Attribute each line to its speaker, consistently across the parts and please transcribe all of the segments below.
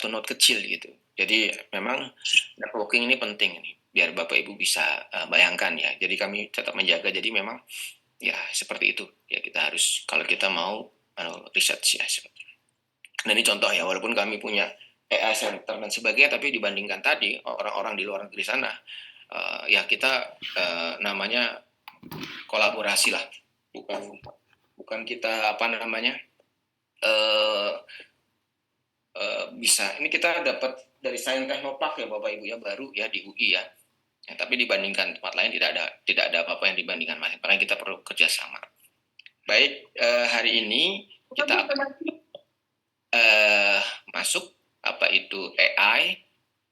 Speaker 1: satu note kecil gitu. Jadi memang networking ini penting ini biar Bapak Ibu bisa bayangkan ya. Jadi kami tetap menjaga. Jadi memang ya seperti itu ya, kita harus kalau kita mau research ya seperti. Nah ini contoh ya, walaupun kami punya AI center dan sebagainya, tapi dibandingkan tadi orang-orang di luar negeri sana ya kita namanya kolaborasi lah, bukan bukan kita apa namanya uh, bisa. Ini kita dapat dari Sains Teknopark ya Bapak Ibu ya, baru ya di UI ya. Ya, tapi dibandingkan tempat lain tidak ada apa-apa yang dibandingkan mas. Makanya kita perlu kerjasama. Baik, hari ini kita masuk apa itu AI,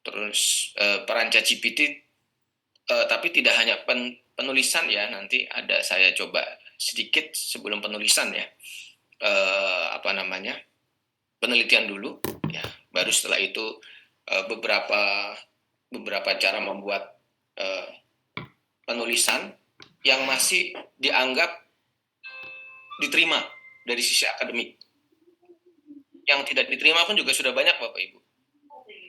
Speaker 1: terus peran ChatGPT, tapi tidak hanya penulisan ya. Nanti ada saya coba sedikit sebelum penulisan ya, apa namanya penelitian dulu ya. Baru setelah itu beberapa cara membuat penulisan yang masih dianggap diterima dari sisi akademik. Yang tidak diterima pun juga sudah banyak Bapak Ibu.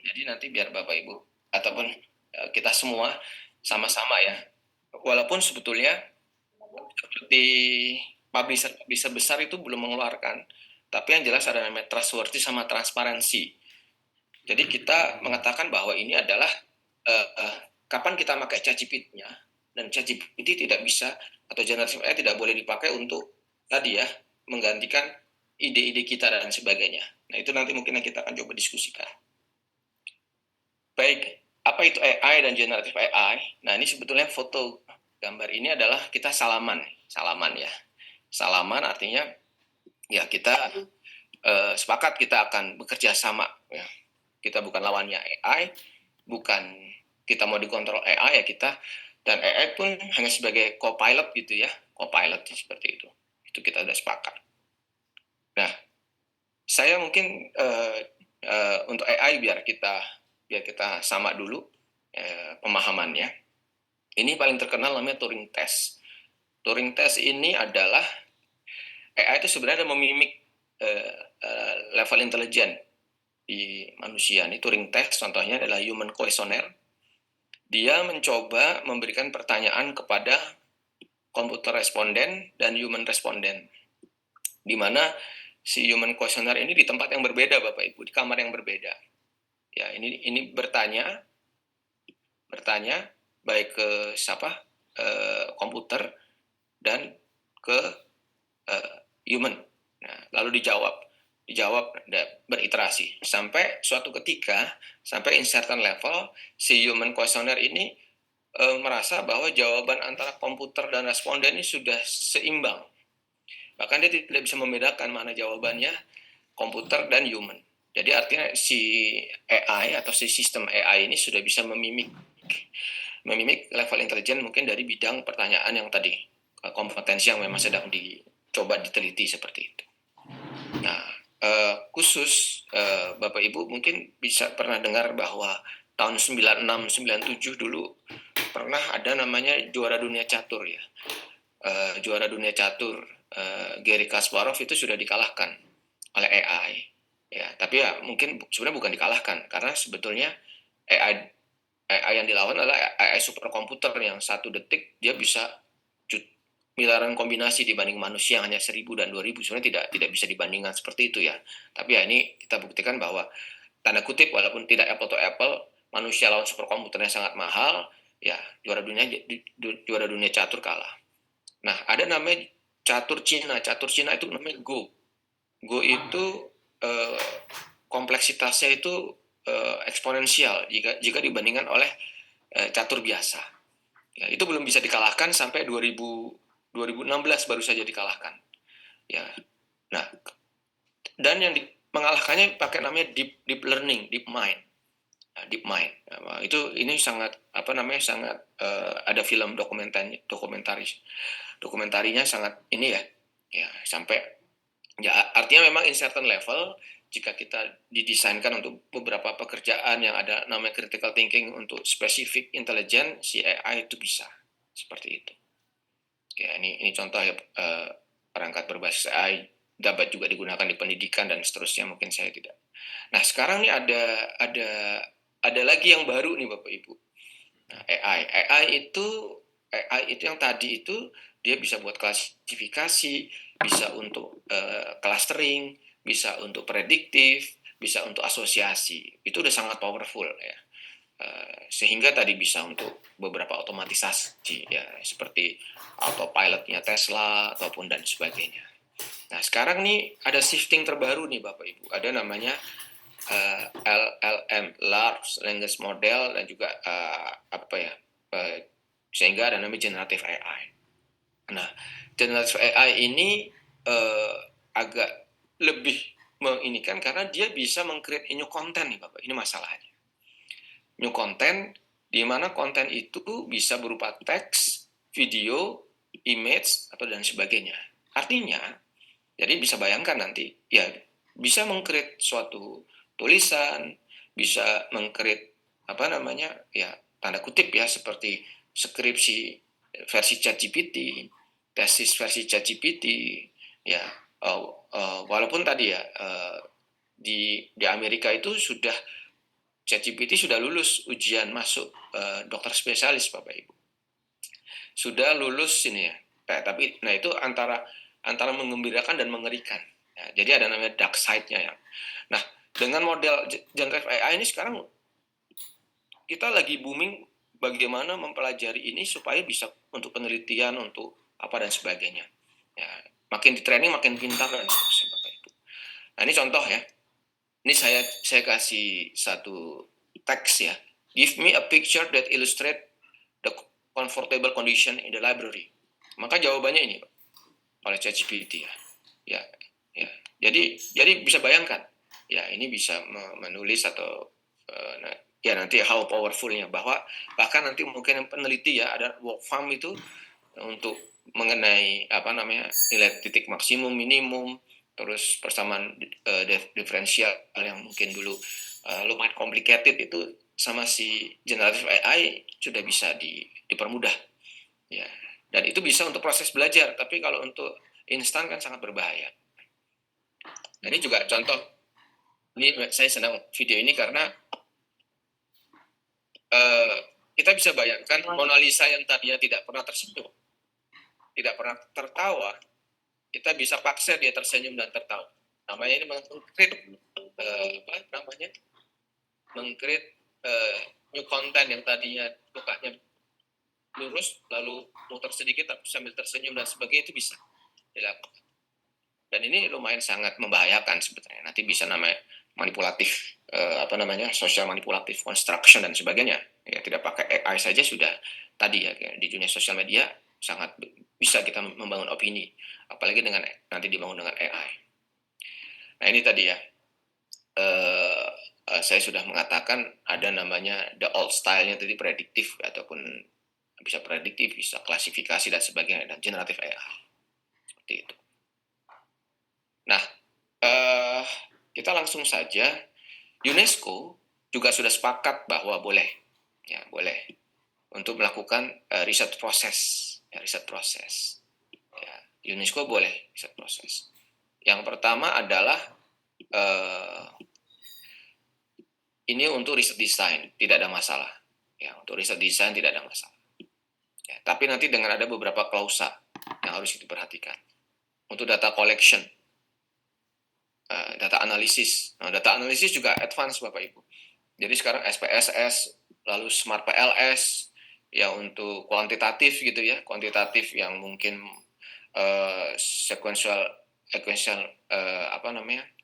Speaker 1: Jadi nanti biar Bapak Ibu ataupun kita semua sama-sama ya. Walaupun sebetulnya seperti publisher besar itu belum mengeluarkan, tapi yang jelas ada namanya trustworthy sama transparansi. Jadi kita mengatakan bahwa ini adalah kapan kita pakai ChatGPT-nya, dan ChatGPT tidak bisa atau generatif AI tidak boleh dipakai untuk tadi ya menggantikan ide-ide kita dan sebagainya. Nah itu nanti mungkin kita akan coba diskusikan. Baik, apa itu AI dan generatif AI? Nah ini sebetulnya foto gambar ini adalah kita salaman ya. Salaman artinya ya kita sepakat kita akan bekerja sama ya. Kita bukan lawannya AI, bukan kita mau dikontrol AI ya kita, dan AI pun hanya sebagai co-pilot gitu ya, co-pilot seperti itu. Itu kita sudah sepakat. Nah, saya mungkin untuk AI biar kita sama dulu pemahamannya. Ini paling terkenal namanya Turing Test. Turing Test ini adalah AI itu sebenarnya memimik level intelijen di manusia. Ini Turing Test contohnya adalah Human Questionnaire. Dia mencoba memberikan pertanyaan kepada komputer responden dan human responden, di mana si human questionnaire ini di tempat yang berbeda Bapak Ibu, di kamar yang berbeda. Ya, ini bertanya baik ke siapa komputer dan ke human. Nah, lalu dijawab beriterasi sampai suatu ketika, sampai in certain level, si human questionnaire ini merasa bahwa jawaban antara komputer dan responden ini sudah seimbang. Bahkan dia tidak bisa membedakan mana jawabannya komputer dan human. Jadi artinya si AI atau si sistem AI ini sudah bisa memimik level intelijen mungkin dari bidang pertanyaan yang tadi, kompetensi yang memang sedang dicoba diteliti seperti itu. Nah, khusus Bapak Ibu mungkin bisa pernah dengar bahwa tahun 96-97 dulu pernah ada namanya juara dunia catur ya. Juara dunia catur Garry Kasparov itu sudah dikalahkan oleh AI. Ya, tapi ya mungkin sebenarnya bukan dikalahkan karena sebetulnya AI yang dilawan adalah AI superkomputer yang 1 detik dia bisa miliaran kombinasi dibanding manusia yang hanya 1000 dan 2000. Sebenarnya tidak bisa dibandingkan seperti itu ya. Tapi ya ini kita buktikan bahwa tanda kutip walaupun tidak apple to apple, manusia lawan superkomputernya sangat mahal, ya juara dunia catur kalah. Nah, ada namanya catur Cina. Catur Cina itu namanya Go. Go itu kompleksitasnya itu eksponensial jika dibandingkan oleh catur biasa. Ya, itu belum bisa dikalahkan sampai 2016 baru saja dikalahkan. Ya. Nah, dan yang mengalahkannya pakai namanya deep learning, deep mind. Nah, deep mind. Nah, ini sangat sangat ada film dokumentarinya sangat ini ya. Ya, sampai ya artinya memang in certain level jika kita didesainkan untuk beberapa pekerjaan yang ada namanya critical thinking untuk spesifik intelijen, si AI itu bisa seperti itu. Ya, ini contoh ya perangkat berbasis AI dapat juga digunakan di pendidikan dan seterusnya, mungkin saya tidak Nah, sekarang nih ada lagi yang baru nih Bapak Ibu. Nah, AI itu yang tadi itu dia bisa buat klasifikasi, bisa untuk clustering, bisa untuk prediktif, bisa untuk asosiasi. Itu udah sangat powerful ya. Sehingga tadi bisa untuk beberapa otomatisasi ya seperti autopilotnya Tesla ataupun dan sebagainya. Nah, sekarang nih ada shifting terbaru nih Bapak Ibu. Ada namanya LLM, Large Language Model, dan juga sehingga ada namanya Generative AI. Nah, Generative AI ini agak lebih menginikan karena dia bisa meng-create new content nih Bapak. Ini masalahnya. New content di mana konten itu bisa berupa teks, video, image atau dan sebagainya. Artinya, jadi bisa bayangkan nanti ya bisa meng-create suatu tulisan, bisa meng-create ya tanda kutip ya seperti skripsi versi ChatGPT, tesis versi ChatGPT ya. Walaupun tadi ya di Amerika itu sudah ChatGPT sudah lulus ujian masuk dokter spesialis Bapak Ibu. Sudah lulus ini ya. Tapi nah itu antara mengembirakan dan mengerikan. Ya, jadi ada namanya dark side-nya ya. Nah, dengan model generative AI ini sekarang kita lagi booming bagaimana mempelajari ini supaya bisa untuk penelitian, untuk apa dan sebagainya. Ya, makin di training makin pintar dan seterusnya Bapak Ibu. Nah, ini contoh ya. Ini saya kasih satu teks ya. Give me a picture that illustrate the comfortable condition in the library. Maka jawabannya ini Pak, oleh ChatGPT ya. Ya, ya. Jadi bisa bayangkan. Ya, ini bisa menulis atau ya nanti how powerfulnya bahwa bahkan nanti mungkin yang peneliti ya ada work farm itu untuk mengenai nilai titik maksimum minimum, terus persamaan diferensial yang mungkin dulu lumayan complicated itu sama si generative AI sudah bisa dipermudah ya, dan itu bisa untuk proses belajar, tapi kalau untuk instan kan sangat berbahaya. Nah, ini juga contoh, ini saya senang video ini karena kita bisa bayangkan Mona Lisa yang tadinya tidak pernah tersenyum, tidak pernah tertawa, kita bisa paksa dia tersenyum dan tertawa. Namanya ini meng-create new content yang tadinya mukanya lurus lalu muter sedikit tapi sambil tersenyum dan sebagainya, itu bisa dilakukan. Dan ini lumayan sangat membahayakan sebetulnya. Nanti bisa namanya manipulatif social manipulatif construction dan sebagainya. Ya, tidak pakai AI saja sudah tadi ya di dunia sosial media sangat bisa kita membangun opini, apalagi dengan nanti dibangun dengan AI. Nah, ini tadi ya. Saya sudah mengatakan ada namanya the old style-nya tadi prediktif ataupun bisa prediktif, bisa klasifikasi dan sebagainya, dan generatif AI. Seperti itu. Nah, kita langsung saja. UNESCO juga sudah sepakat bahwa boleh untuk melakukan riset proses. Ya, UNESCO boleh riset proses. Yang pertama adalah ini untuk riset desain tidak ada masalah. Ya, untuk riset desain tidak ada masalah. Ya, tapi nanti dengan ada beberapa klausa yang harus diperhatikan. Untuk data collection, data analisis. Nah, data analisis juga advance Bapak Ibu. Jadi sekarang SPSS, lalu Smart PLS, ya untuk kuantitatif gitu ya, kuantitatif yang mungkin sequential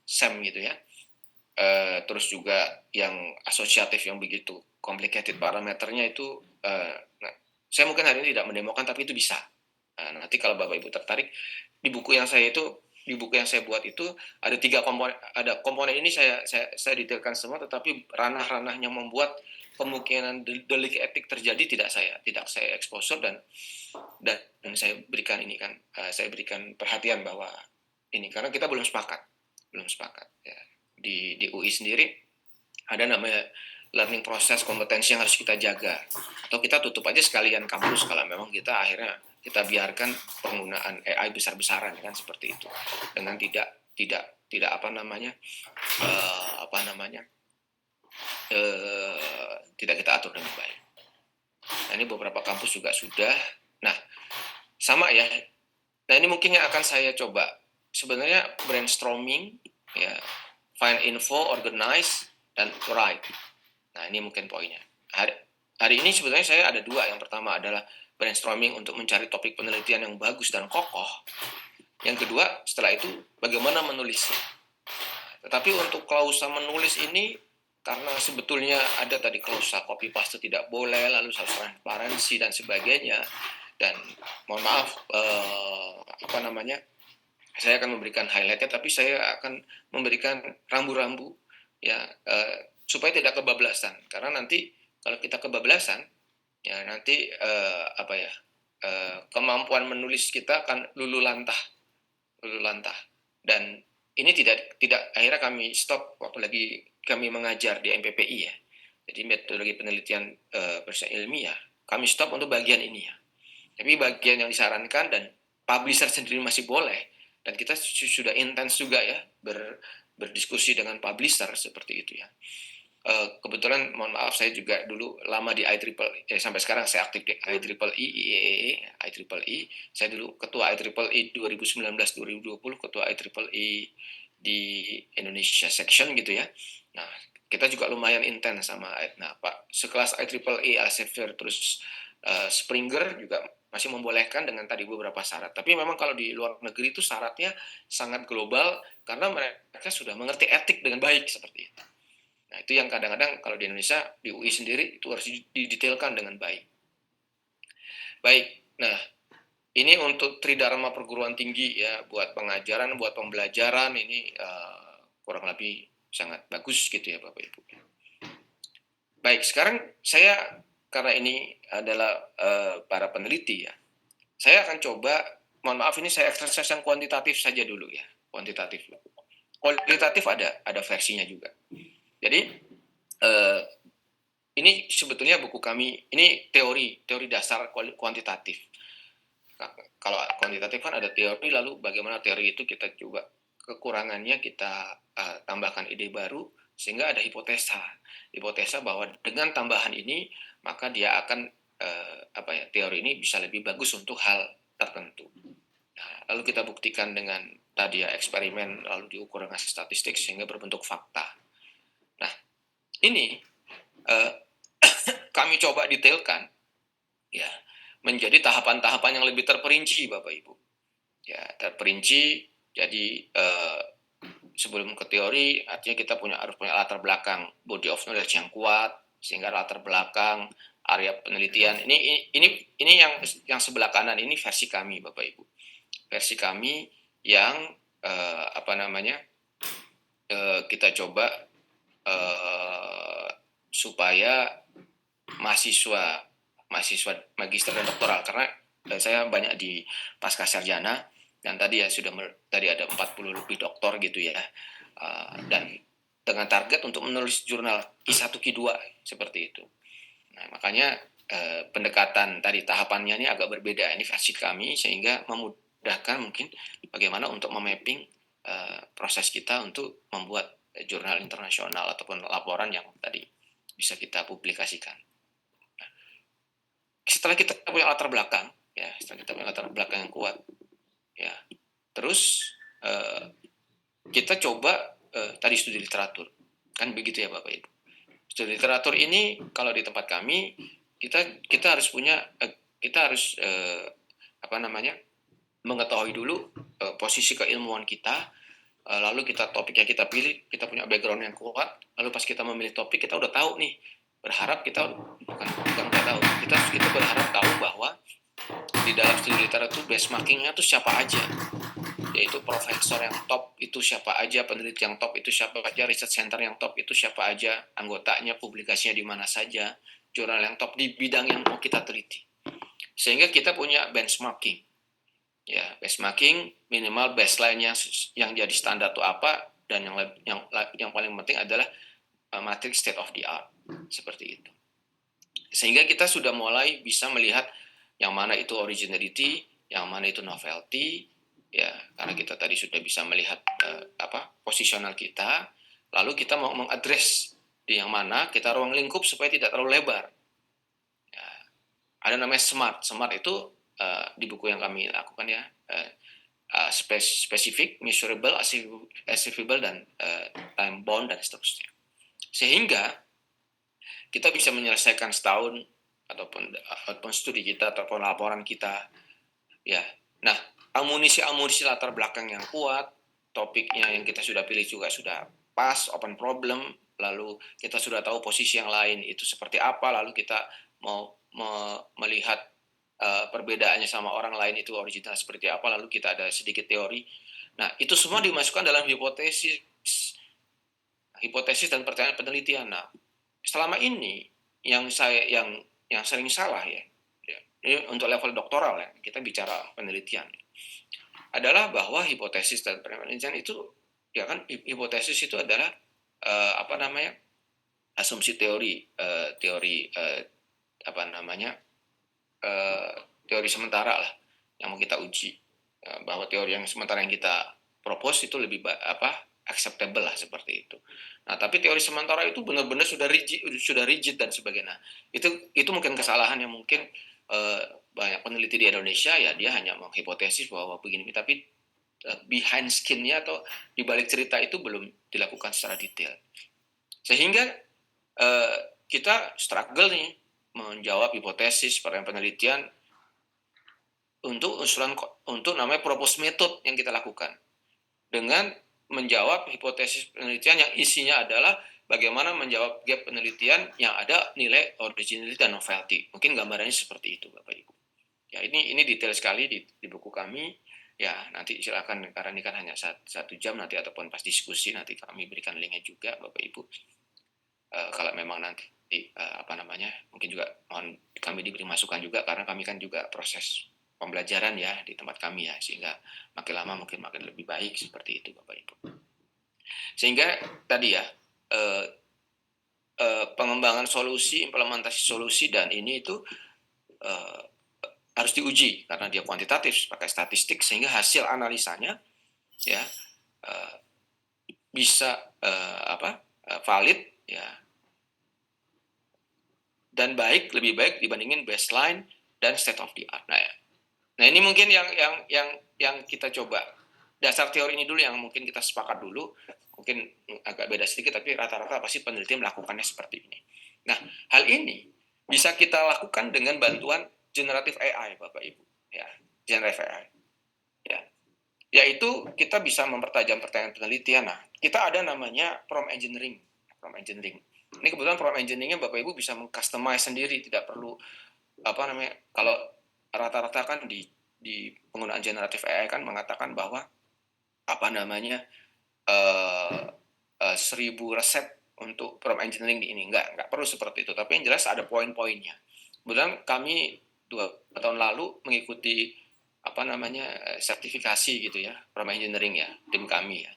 Speaker 1: SEM gitu ya. Terus juga yang asosiatif yang begitu complicated parameternya itu, saya mungkin hari ini tidak mendemokan tapi itu bisa. Nanti kalau Bapak Ibu tertarik, di buku yang saya buat itu ada 3 komponen. Ada komponen ini saya detailkan semua, tetapi ranah-ranahnya membuat kemungkinan delik etik terjadi tidak saya exposure dan saya berikan saya berikan perhatian bahwa ini karena kita belum sepakat ya. Di UI sendiri ada namanya learning proses kompetensi yang harus kita jaga, atau kita tutup aja sekalian kampus kalau memang kita akhirnya kita biarkan penggunaan AI besar-besaran kan seperti itu dengan tidak tidak kita atur dengan baik. Nah, ini beberapa kampus juga sudah. Nah, sama ya. Nah, ini mungkin yang akan saya coba. Sebenarnya brainstorming, ya, find info, organize, dan write. Nah, ini mungkin poinnya. Hari ini sebenarnya saya ada dua. Yang pertama adalah brainstorming untuk mencari topik penelitian yang bagus dan kokoh. Yang kedua, setelah itu bagaimana menulisnya. Tetapi untuk klausa menulis ini, karena sebetulnya ada tadi klausa copy paste tidak boleh, lalu transparansi dan sebagainya, dan mohon maaf, saya akan memberikan highlightnya, tapi saya akan memberikan rambu-rambu, ya, supaya tidak kebablasan. Karena nanti kalau kita kebablasan, ya nanti kemampuan menulis kita akan luluh lantah, dan ini tidak akhirnya kami stop waktu lagi kami mengajar di MPPI, ya. Jadi metodologi penelitian bersifat ilmiah, kami stop untuk bagian ini, ya. Tapi bagian yang disarankan dan publisher sendiri masih boleh, dan kita sudah intens juga ya berdiskusi dengan publisher seperti itu, ya. Kebetulan mohon maaf saya juga dulu lama di IEEE, sampai sekarang saya aktif di IEEE. Saya dulu ketua IEEE 2019-2020, ketua IEEE di Indonesia section gitu ya. Nah, kita juga lumayan intens sama Pak, sekelas IEEE, Elsevier, terus Springer juga masih membolehkan dengan tadi beberapa syarat. Tapi memang kalau di luar negeri itu syaratnya sangat global karena mereka sudah mengerti etik dengan baik seperti itu. Nah, itu yang kadang-kadang kalau di Indonesia, di UI sendiri, itu harus didetailkan dengan baik. Nah, ini untuk tridharma perguruan tinggi, ya, buat pengajaran, buat pembelajaran, ini kurang lebih sangat bagus gitu ya Bapak Ibu. Baik, sekarang saya, karena ini adalah para peneliti, ya, saya akan coba, mohon maaf ini saya eksersis yang kuantitatif saja dulu ya, kuantitatif. Kualitatif ada versinya juga. Jadi, ini sebetulnya buku kami, ini teori dasar kuantitatif. Kalau kuantitatif kan ada teori, lalu bagaimana teori itu kita coba kekurangannya kita tambahkan ide baru, sehingga ada hipotesa bahwa dengan tambahan ini maka dia akan teori ini bisa lebih bagus untuk hal tertentu. Nah, lalu kita buktikan dengan tadi ya eksperimen, lalu diukur dengan statistik sehingga berbentuk fakta. Nah, ini kami coba detailkan, ya, menjadi tahapan-tahapan yang lebih terperinci, Bapak Ibu. Ya, terperinci. Jadi sebelum ke teori, artinya kita harus punya latar belakang body of knowledge yang kuat, sehingga latar belakang area penelitian ini yang sebelah kanan ini versi kami, Bapak Ibu. Versi kami yang kita coba supaya mahasiswa magister dan doktoral, karena saya banyak di pasca sarjana, dan tadi ya tadi ada 40 lebih doktor gitu ya, dan dengan target untuk menulis jurnal Q1 Q2 seperti itu. Nah, makanya pendekatan tadi tahapannya ini agak berbeda, ini versi kami, sehingga memudahkan mungkin bagaimana untuk memapping proses kita untuk membuat jurnal internasional ataupun laporan yang tadi bisa kita publikasikan. Nah, setelah kita punya latar belakang, ya, yang kuat, ya, terus kita coba tadi studi literatur, kan begitu ya Bapak Ibu. Studi literatur ini kalau di tempat kami kita harus punya mengetahui dulu posisi keilmuan kita, lalu topik yang kita pilih, kita punya background yang kuat, lalu pas kita memilih topik kita udah tahu nih, berharap kita berharap tahu bahwa di dalam studi literatur benchmarkingnya itu siapa aja, yaitu profesor yang top itu siapa aja, peneliti yang top itu siapa aja, research center yang top itu siapa aja, anggotanya, publikasinya di mana saja, jurnal yang top di bidang yang mau kita teliti, sehingga kita punya benchmarking. Ya, benchmarking minimal baseline-nya yang jadi standar itu apa, dan yang paling penting adalah matrix state of the art seperti itu. Sehingga kita sudah mulai bisa melihat yang mana itu originality, yang mana itu novelty, Ya, karena kita tadi sudah bisa melihat posisional kita, lalu kita mau mengadres di yang mana kita ruang lingkup supaya tidak terlalu lebar. Ya, ada namanya SMART. SMART itu di buku yang kami lakukan ya, spesifik, measurable, achievable, dan time bound dan seterusnya. Sehingga kita bisa menyelesaikan setahun ataupun studi kita ataupun laporan kita. Ya, nah amunisi latar belakang yang kuat, topiknya yang kita sudah pilih juga sudah pas, open problem, lalu kita sudah tahu posisi yang lain itu seperti apa, lalu kita mau melihat perbedaannya sama orang lain itu original seperti apa, lalu kita ada sedikit teori. Nah, itu semua dimasukkan dalam hipotesis dan pertanyaan penelitian. Nah, selama ini yang sering salah ya, ini untuk level doktoral ya, kita bicara penelitian, adalah bahwa hipotesis dan penelitian itu, ya kan, hipotesis itu adalah asumsi teori teori sementara lah yang mau kita uji, bahwa teori yang sementara yang kita propose itu lebih acceptable lah seperti itu. Nah, tapi teori sementara itu benar-benar sudah rigid dan sebagainya. Itu mungkin kesalahan yang mungkin banyak peneliti di Indonesia ya, dia hanya menghipotesis bahwa begini, tapi behind skin-nya atau di balik cerita itu belum dilakukan secara detail. Sehingga kita struggle nih menjawab hipotesis pertanyaan penelitian untuk namanya propose method yang kita lakukan, dengan menjawab hipotesis penelitian yang isinya adalah bagaimana menjawab gap penelitian yang ada nilai originality dan novelty. Mungkin gambarannya seperti itu, Bapak Ibu. Ya, ini detail sekali di buku kami. Ya, nanti silakan, karena ini kan hanya 1 jam nanti, ataupun pas diskusi nanti kami berikan linknya juga, Bapak Ibu. Kalau memang nanti mungkin juga mohon kami diberi masukan juga, karena kami kan juga proses pembelajaran ya di tempat kami ya, sehingga makin lama mungkin makin lebih baik seperti itu, Bapak Ibu. Sehingga tadi ya, pengembangan solusi, implementasi solusi, dan ini itu harus diuji karena dia kuantitatif pakai statistik, sehingga hasil analisanya ya bisa valid ya, dan lebih baik dibandingin baseline dan state of the art. Nah ini mungkin yang kita coba. Dasar teori ini dulu yang mungkin kita sepakat dulu. Mungkin agak beda sedikit, tapi rata-rata pasti peneliti melakukannya seperti ini. Nah, hal ini bisa kita lakukan dengan bantuan generative AI, Bapak Ibu. Ya, generative AI. Ya. Yaitu kita bisa mempertajam pertanyaan penelitian. Nah, kita ada namanya prompt engineering. Ini kebetulan prompt engineering-nya Bapak Ibu bisa meng-customize sendiri, tidak perlu kalau rata-rata kan di penggunaan generative AI kan mengatakan bahwa 1000 resep untuk prompt engineering di ini. Enggak perlu seperti itu, tapi yang jelas ada poin-poinnya. Kemudian kami 2 tahun lalu mengikuti sertifikasi gitu ya, prompt engineering ya, tim kami ya.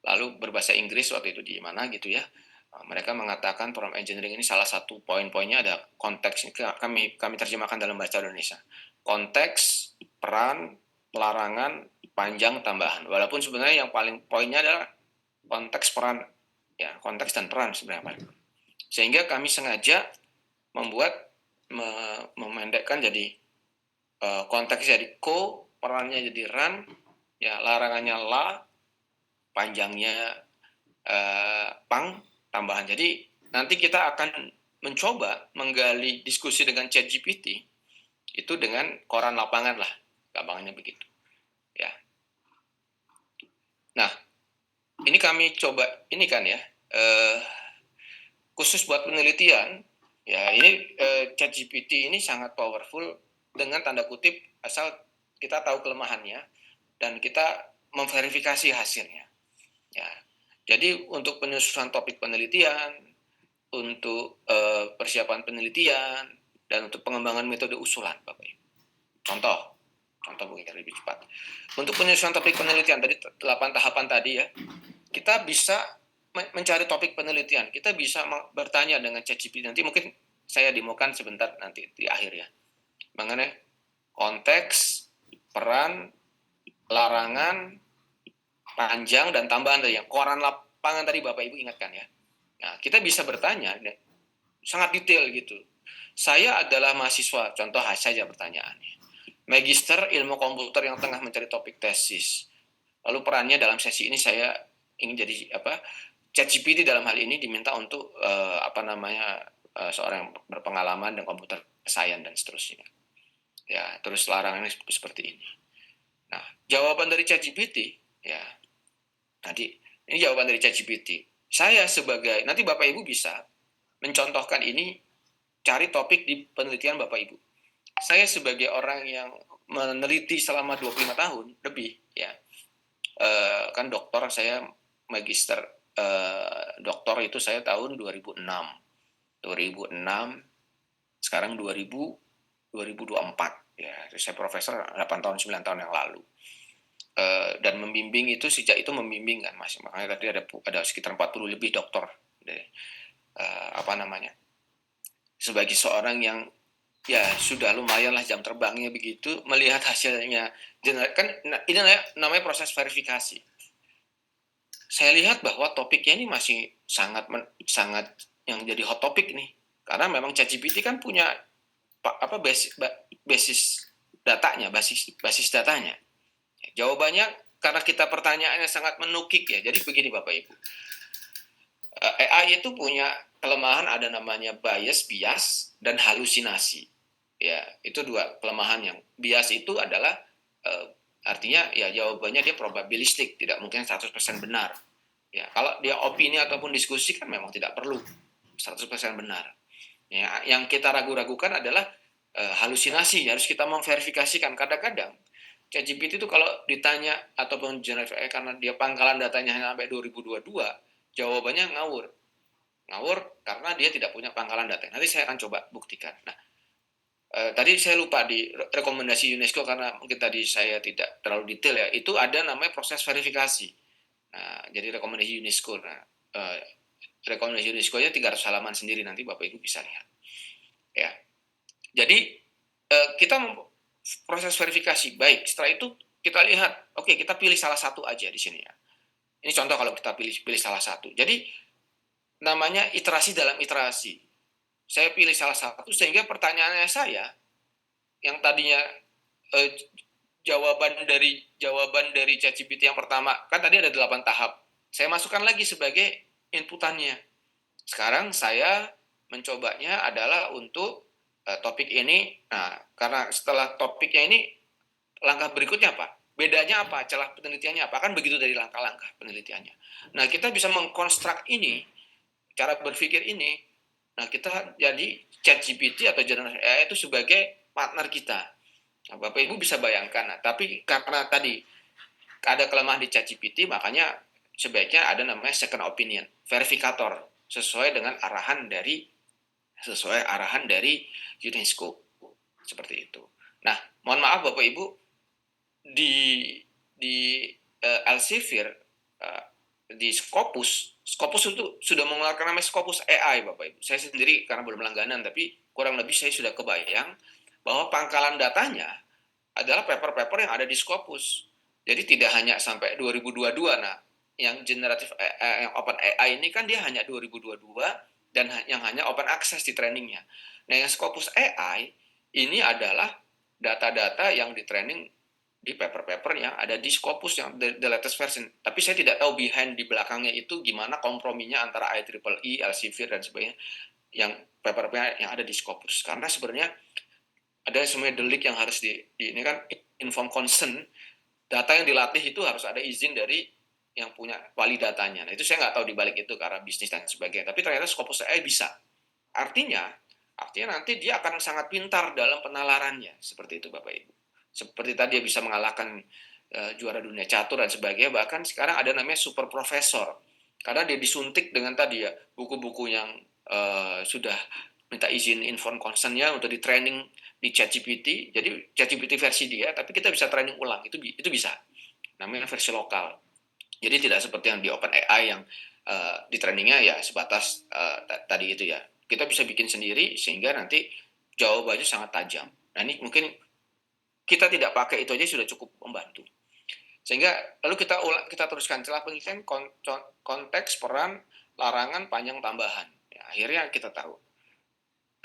Speaker 1: Lalu berbahasa Inggris waktu itu di mana gitu ya. Mereka mengatakan prompt engineering ini salah satu poin-poinnya ada konteks. Kami terjemahkan dalam bahasa Indonesia. Konteks, peran, larangan, panjang, tambahan. Walaupun sebenarnya yang paling poinnya adalah konteks, peran, ya, konteks dan peran sebenarnya. Sehingga kami sengaja memendekkan jadi konteksnya jadi ko, perannya jadi ran, ya, larangannya la, panjangnya pang, tambahan. Jadi nanti kita akan mencoba menggali diskusi dengan ChatGPT itu dengan koran lapangan lah, gampangannya begitu. Ya. Nah, ini kami coba ini kan ya, khusus buat penelitian. Ya, ini ChatGPT ini sangat powerful dengan tanda kutip asal kita tahu kelemahannya dan kita memverifikasi hasilnya. Ya. Jadi untuk penyusunan topik penelitian, untuk persiapan penelitian, dan untuk pengembangan metode usulan, Bapak Ibu. Contoh mungkin lebih cepat. Untuk penyusunan topik penelitian tadi 8 tahapan tadi ya, kita bisa mencari topik penelitian. Kita bisa bertanya dengan ChatGPT. Nanti mungkin saya demokan sebentar nanti di akhir ya. Mengenai konteks, peran, larangan, panjang, dan tambahan tadi yang koran lapangan tadi Bapak Ibu ingatkan ya. Nah, kita bisa bertanya sangat detail gitu. Saya adalah mahasiswa, contoh saja pertanyaannya. Magister ilmu komputer yang tengah mencari topik tesis. Lalu perannya dalam sesi ini saya ingin jadi ChatGPT dalam hal ini diminta untuk seorang yang berpengalaman dengan komputer science dan seterusnya. Ya, terus larangannya seperti ini. Nah, jawaban dari ChatGPT ya tadi ini jawaban dari ChatGPT. Saya sebagai nanti Bapak Ibu bisa mencontohkan ini, cari topik di penelitian Bapak Ibu. Saya sebagai orang yang meneliti selama 25 tahun lebih ya. Kan doktor, saya magister doktor itu saya tahun 2006. Sekarang 2024 ya. Saya profesor 8 tahun 9 tahun yang lalu. Dan membimbing itu sejak itu membimbing kan Mas. Makanya tadi ada sekitar 40 lebih dokter sebagai seorang yang ya sudah lumayan lah jam terbangnya begitu, melihat hasilnya kan ini namanya proses verifikasi. Saya lihat bahwa topiknya ini masih sangat yang jadi hot topik nih, karena memang ChatGPT kan punya basis datanya, basis datanya. Jawabannya karena kita pertanyaannya sangat menukik ya. Jadi begini Bapak Ibu, AI itu punya kelemahan, ada namanya bias, dan halusinasi. Ya, itu dua kelemahan. Yang bias itu adalah artinya ya jawabannya dia probabilistik, tidak mungkin 100% benar. Ya, kalau dia opini ataupun diskusi kan memang tidak perlu 100% benar. Ya, yang kita ragu-ragukan adalah halusinasi, harus kita memverifikasikan. Kadang-kadang ChatGPT itu kalau ditanya ataupun generative AI karena dia pangkalan datanya hanya sampai 2022, jawabannya ngawur karena dia tidak punya pangkalan data. Nanti saya akan coba buktikan. Nah, tadi saya lupa di rekomendasi UNESCO karena mungkin tadi saya tidak terlalu detail ya. Itu ada namanya proses verifikasi. Nah, jadi rekomendasi UNESCO. Nah, rekomendasi UNESCO-nya 300 halaman sendiri, nanti Bapak Ibu bisa lihat. Ya. Jadi kita proses verifikasi. Baik, setelah itu kita lihat, oke, kita pilih salah satu aja di sini ya. Ini contoh kalau kita pilih salah satu. Jadi namanya iterasi dalam iterasi. Saya pilih salah satu sehingga pertanyaannya saya yang tadinya jawaban dari ChatGPT yang pertama kan tadi ada 8 tahap. Saya masukkan lagi sebagai inputannya. Sekarang saya mencobanya adalah untuk topik ini. Nah, karena setelah topiknya ini langkah berikutnya apa? Bedanya apa? Celah penelitiannya apa? Kan begitu dari langkah-langkah penelitiannya. Nah, kita bisa mengkonstruk ini, cara berpikir ini. Nah, kita jadi ChatGPT atau Generative AI itu sebagai partner kita. Nah, Bapak Ibu bisa bayangkan. Nah, tapi karena tadi ada kelemahan di ChatGPT, makanya sebaiknya ada namanya second opinion, verifikator, sesuai arahan dari UNESCO. Seperti itu. Nah, mohon maaf Bapak Ibu, di Elsevier, di Scopus itu sudah mengeluarkan namanya Scopus AI Bapak Ibu. Saya sendiri karena belum langganan, tapi kurang lebih saya sudah kebayang bahwa pangkalan datanya adalah paper-paper yang ada di Scopus. Jadi tidak hanya sampai 2022. Nah, yang generatif yang open AI ini kan dia hanya 2022 dan yang hanya open access di trainingnya. Nah, yang Scopus AI ini adalah data-data yang di training di paper-paper yang ada di Scopus yang the latest version. Tapi saya tidak tahu behind di belakangnya itu gimana komprominya antara IEEE, Elsevier dan sebagainya yang paper-paper yang ada di Scopus. Karena sebenarnya ada semuanya delik yang harus ini kan inform consent, data yang dilatih itu harus ada izin dari yang punya wali datanya. Nah, itu saya nggak tahu di balik itu karena bisnis dan sebagainya. Tapi ternyata Scopus AI bisa. Artinya nanti dia akan sangat pintar dalam penalarannya. Seperti itu Bapak Ibu. Seperti tadi dia bisa mengalahkan juara dunia catur dan sebagainya. Bahkan sekarang ada namanya super profesor. Karena dia disuntik dengan tadi ya buku-buku yang sudah minta izin inform consent-nya untuk di training di ChatGPT. Jadi ChatGPT versi dia, tapi kita bisa training ulang. Itu bisa. Namanya versi lokal. Jadi tidak seperti yang di OpenAI yang di trainingnya ya sebatas tadi itu ya. Kita bisa bikin sendiri sehingga nanti jawabannya sangat tajam. Nah, ini mungkin kita tidak pakai itu aja sudah cukup membantu. Sehingga lalu kita teruskan celah penelitian konteks, peran, larangan, panjang, tambahan. Ya, akhirnya kita tahu.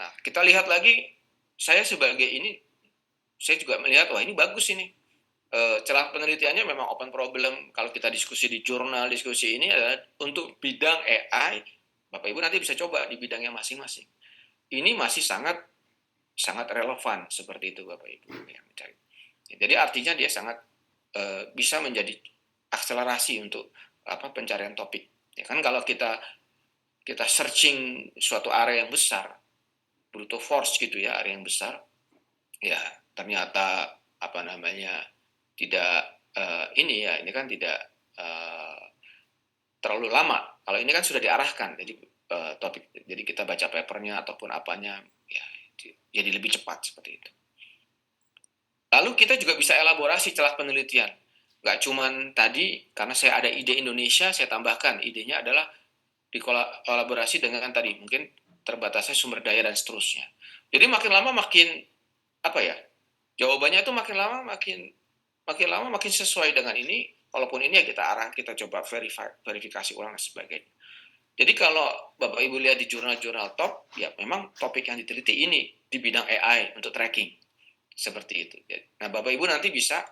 Speaker 1: Nah, kita lihat lagi, saya sebagai ini, saya juga melihat, wah ini bagus ini. Celah penelitiannya memang open problem. Kalau kita diskusi di jurnal, diskusi ini adalah untuk bidang AI, Bapak Ibu nanti bisa coba di bidangnya masing-masing. Ini masih sangat relevan seperti itu Bapak Ibu yang mencari. Jadi artinya dia sangat bisa menjadi akselerasi untuk pencarian topik. Ya kan kalau kita searching suatu area yang besar, brute force gitu ya, area yang besar, ya ternyata tidak ini kan tidak terlalu lama. Kalau ini kan sudah diarahkan, jadi topik, jadi kita baca papernya ataupun apanya, ya jadi lebih cepat seperti itu. Lalu kita juga bisa elaborasi celah penelitian. Nggak cuman tadi, karena saya ada ide Indonesia, saya tambahkan. Idenya adalah dikolaborasi dengan tadi, mungkin terbatasnya sumber daya dan seterusnya. Jadi makin lama makin, jawabannya itu makin lama makin sesuai dengan ini, walaupun ini ya kita coba verifikasi ulang dan sebagainya. Jadi kalau Bapak Ibu lihat di jurnal-jurnal top, ya memang topik yang diteliti ini di bidang AI untuk tracking. Seperti itu. Nah, Bapak Ibu nanti bisa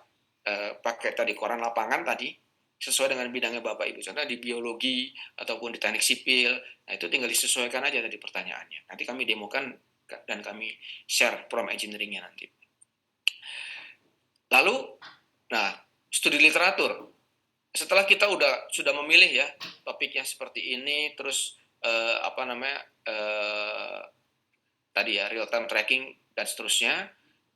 Speaker 1: pakai tadi koran lapangan tadi sesuai dengan bidangnya Bapak Ibu. Contohnya di biologi ataupun di teknik sipil. Nah, itu tinggal disesuaikan aja tadi pertanyaannya. Nanti kami demokan dan kami share prompt engineering-nya nanti. Lalu, nah, studi literatur. Setelah kita sudah memilih ya topiknya seperti ini, terus tadi ya real time tracking dan seterusnya,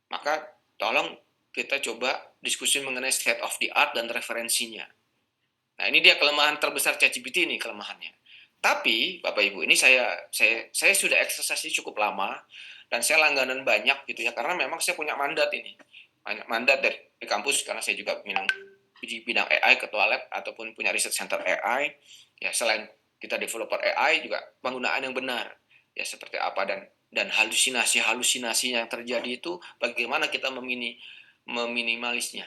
Speaker 1: maka tolong kita coba diskusi mengenai state of the art dan referensinya. Nah, ini dia kelemahan terbesar ChatGPT ini kelemahannya. Tapi Bapak Ibu, ini saya sudah eksersis cukup lama dan saya langganan banyak gitu ya, karena memang saya punya mandat ini. Mandat dari kampus karena saya juga di bidang AI, ketua lab ataupun punya research center AI. Ya, selain kita developer AI juga penggunaan yang benar. Ya, seperti apa dan halusinasi yang terjadi itu bagaimana kita meminimalisnya.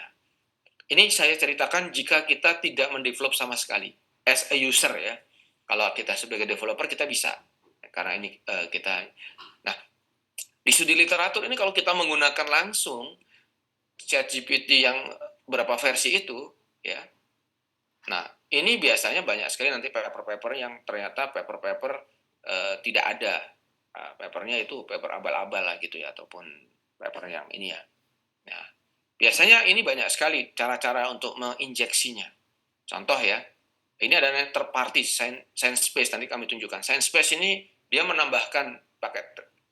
Speaker 1: Ini saya ceritakan jika kita tidak mendevelop sama sekali as a user ya. Kalau kita sebagai developer kita bisa karena ini kita. Nah, di studi literatur ini kalau kita menggunakan langsung ChatGPT yang berapa versi itu ya. Nah, ini biasanya banyak sekali nanti paper-paper yang ternyata paper-paper tidak ada. Papernya itu paper abal-abal lah gitu ya, ataupun paper yang ini ya. Nah, biasanya ini banyak sekali cara-cara untuk menginjeksinya. Contoh ya, ini ada third party ScienceSpace, nanti kami tunjukkan. ScienceSpace ini dia menambahkan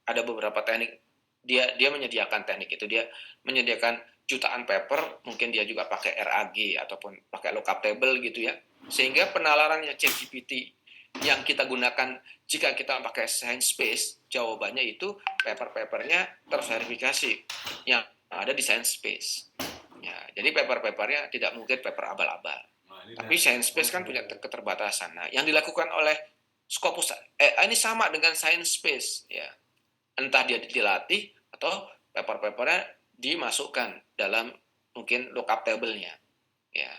Speaker 1: ada beberapa teknik, dia menyediakan teknik itu, dia menyediakan jutaan paper, mungkin dia juga pakai RAG ataupun pakai lookup table gitu ya, sehingga penalarannya ChatGPT yang kita gunakan jika kita pakai ScienceSpace, jawabannya itu paper-papernya terverifikasi yang ada di ScienceSpace. Ya, jadi paper-papernya tidak mungkin paper abal-abal. Tapi ScienceSpace kan punya keterbatasan. Nah, yang dilakukan oleh Scopus ini sama dengan ScienceSpace ya. Entah dia dilatih atau paper-papernya dimasukkan dalam mungkin lookup table-nya. Ya.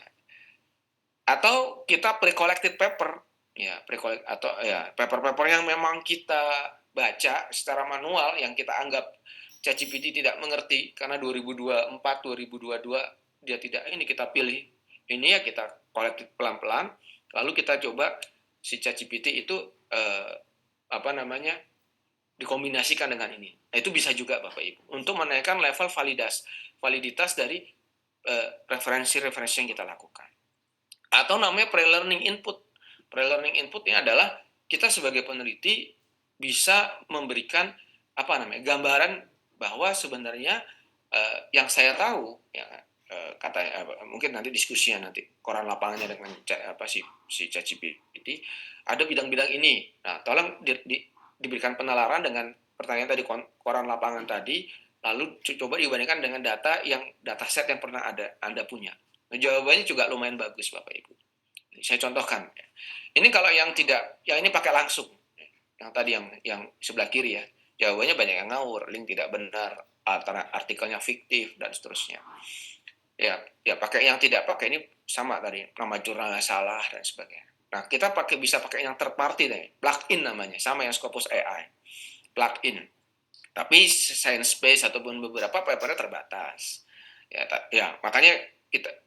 Speaker 1: Atau kita pre-collected paper ya, atau ya paper-paper yang memang kita baca secara manual yang kita anggap ChatGPT tidak mengerti karena 2024 2022 dia tidak, ini kita pilih. Ini ya kita kolektif pelan-pelan, lalu kita coba si ChatGPT itu dikombinasikan dengan ini. Nah, itu bisa juga Bapak Ibu untuk menaikkan level validitas dari referensi-referensi yang kita lakukan. Atau namanya pre-learning input. Pre-learning input ini adalah kita sebagai peneliti bisa memberikan gambaran bahwa sebenarnya yang saya tahu ya katanya mungkin nanti diskusinya nanti koran lapangannya dengan si ChatGPT ada bidang-bidang ini. Nah, tolong diberikan penalaran dengan pertanyaan tadi koran lapangan tadi, lalu coba dibandingkan dengan dataset yang pernah Anda punya. Nah, jawabannya juga lumayan bagus Bapak Ibu. Saya contohkan. Ini kalau yang tidak, yang ini pakai langsung. Yang tadi yang sebelah kiri ya. Jawabannya banyak yang ngawur, link tidak benar, artikelnya fiktif dan seterusnya. ya pakai yang tidak pakai ini sama tadi, nama jurnalnya salah dan sebagainya. Nah, kita bisa pakai yang third party nih, plugin namanya, sama yang Scopus AI, plugin. Tapi science base ataupun beberapa papernya terbatas. Ya, makanya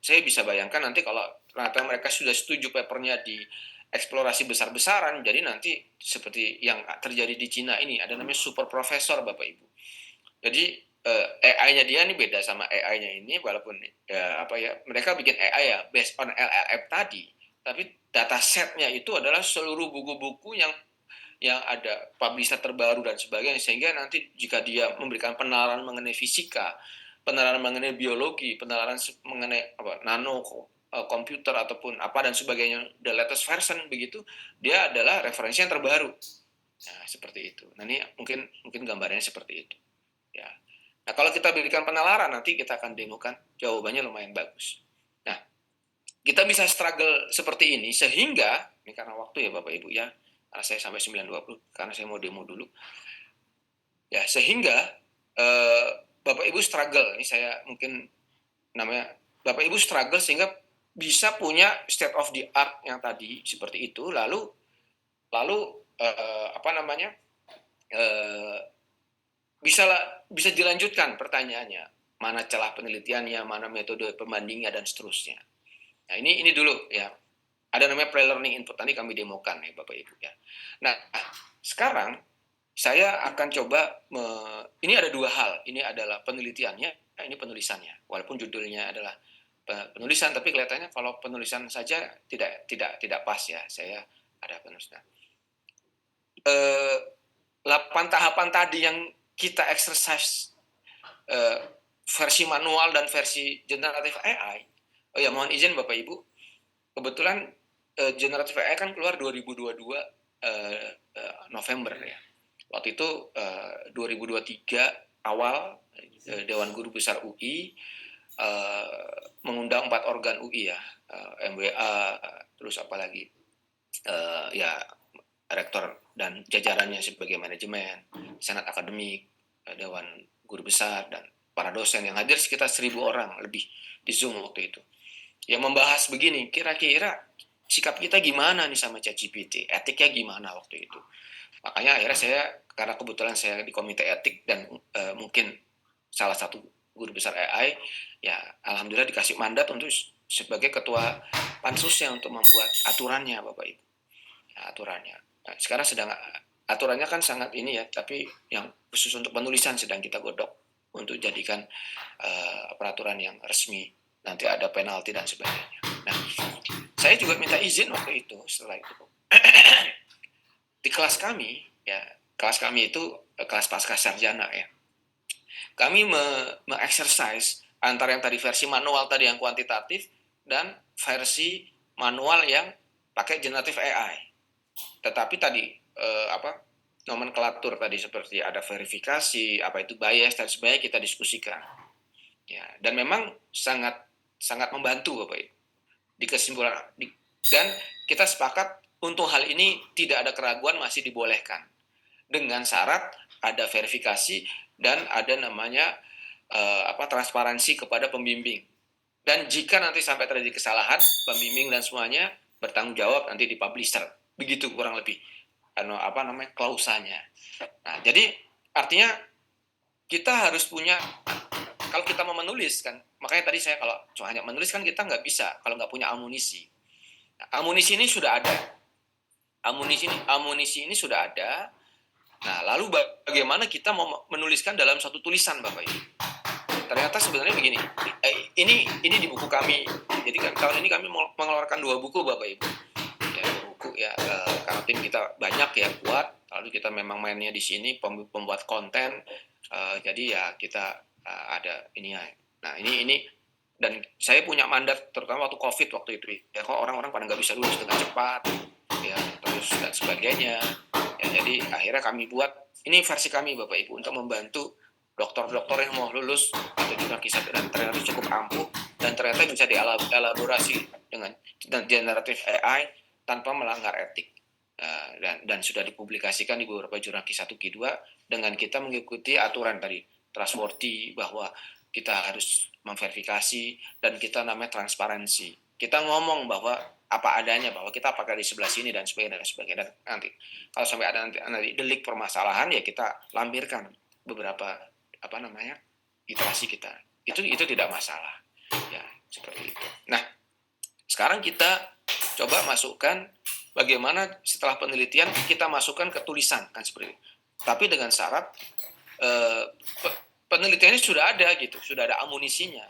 Speaker 1: saya bisa bayangkan nanti kalau ternyata mereka sudah setuju papernya di eksplorasi besar-besaran, jadi nanti seperti yang terjadi di Cina ini, ada namanya super profesor Bapak Ibu. Jadi AI-nya dia ini beda sama AI-nya ini, walaupun mereka bikin AI ya based on LLM tadi, tapi data setnya itu adalah seluruh buku-buku yang ada publisher terbaru dan sebagainya, sehingga nanti jika dia memberikan penalaran mengenai fisika, penalaran mengenai biologi, penalaran mengenai nano komputer ataupun apa dan sebagainya, the latest version begitu, dia adalah referensi yang terbaru. Nah, seperti itu. Nah, ini mungkin gambarnya seperti itu. Ya. Nah, kalau kita berikan penalaran, nanti kita akan demokan, jawabannya lumayan bagus. Nah, kita bisa struggle seperti ini, sehingga, ini karena waktu ya Bapak Ibu ya, karena saya sampai 9.20, karena saya mau demo dulu. Ya, sehingga Bapak Ibu struggle, ini saya mungkin namanya, Bapak Ibu struggle sehingga bisa punya state of the art yang tadi, seperti itu, lalu bisa dilanjutkan pertanyaannya, mana celah penelitiannya, mana metode pembandingnya dan seterusnya. Nah, ini dulu ya. Ada namanya pre-learning input, tadi kami demokan ya Bapak Ibu ya. Nah, sekarang saya akan coba ini ada dua hal. Ini adalah penelitiannya, ini penulisannya. Walaupun judulnya adalah penulisan, tapi kelihatannya kalau penulisan saja tidak pas ya. Saya ada penulisan. 8 tahapan tadi yang kita exercise versi manual dan versi generative AI. Oh ya, mohon izin Bapak Ibu. Kebetulan generative AI kan keluar 2022 November ya. Waktu itu 2023 awal Dewan Guru Besar UI mengundang 4 organ UI ya, MWA, terus apalagi ya rektor dan jajarannya sebagai manajemen, senat akademik, Dewan Guru Besar, dan para dosen yang hadir sekitar 1.000 orang lebih di Zoom waktu itu. Yang membahas begini, kira-kira sikap kita gimana nih sama ChatGPT, etiknya gimana waktu itu. Makanya akhirnya karena kebetulan saya di komite etik dan mungkin salah satu guru besar AI, ya alhamdulillah dikasih mandat untuk sebagai ketua pansusnya untuk membuat aturannya Bapak Ibu. Ya, aturannya. Nah, sekarang aturannya kan sangat ini ya, tapi yang khusus untuk penulisan sedang kita godok untuk jadikan peraturan yang resmi. Nanti ada penalti dan sebagainya. Nah, saya juga minta izin waktu itu setelah itu. Di kelas kami itu kelas pasca sarjana ya. Kami me-exercise antara yang tadi versi manual tadi yang kuantitatif dan versi manual yang pakai generative AI. Tetapi tadi nomenklatur tadi seperti ada verifikasi, apa itu bias dan sebagainya kita diskusikan. Ya, dan memang sangat membantu Bapak Ibu. Di kesimpulan dan kita sepakat untuk hal ini tidak ada keraguan, masih dibolehkan. Dengan syarat ada verifikasi dan ada namanya transparansi kepada pembimbing. Dan jika nanti sampai terjadi kesalahan, pembimbing dan semuanya bertanggung jawab nanti di publisher. Begitu kurang lebih klausanya. Nah, jadi artinya kita harus punya, kalau kita mau menulis kan, makanya tadi saya kalau hanya menulis kan kita nggak bisa kalau nggak punya amunisi. Nah, amunisi ini sudah ada. Amunisi ini sudah ada. Nah, lalu bagaimana kita mau menuliskan dalam satu tulisan Bapak Ibu? Ternyata sebenarnya begini. Ini di buku kami. Jadi tahun ini kami mengeluarkan 2 buku Bapak Ibu. Ya, 2 buku ya, karena tim kita banyak ya, kuat. Lalu kita memang mainnya di sini pembuat konten. Jadi ya kita ada ini ya. Nah, ini dan saya punya mandat terutama waktu COVID waktu itu ya, kok orang-orang pada nggak bisa lulus dengan cepat ya, terus dan sebagainya ya. Jadi akhirnya kami buat ini versi kami Bapak Ibu untuk membantu dokter-dokter yang mau lulus atau juga kisah, dan ternyata cukup ampuh dan ternyata bisa dielaborasi dengan generative AI tanpa melanggar etik. Dan sudah dipublikasikan di beberapa jurnal Q1 Q2 dengan kita mengikuti aturan tadi trustworthy, bahwa kita harus memverifikasi, dan kita namanya transparansi. Kita ngomong bahwa apa adanya, bahwa kita apakah di sebelah sini dan sebagainya dan sebagainya. Dan nanti kalau sampai ada nanti delik permasalahan, ya kita lampirkan beberapa iterasi kita. Itu tidak masalah. Ya, seperti itu. Nah, sekarang kita coba masukkan bagaimana setelah penelitian kita masukkan ke tulisan, kan seperti itu. Tapi dengan syarat penelitiannya sudah ada gitu, sudah ada amunisinya.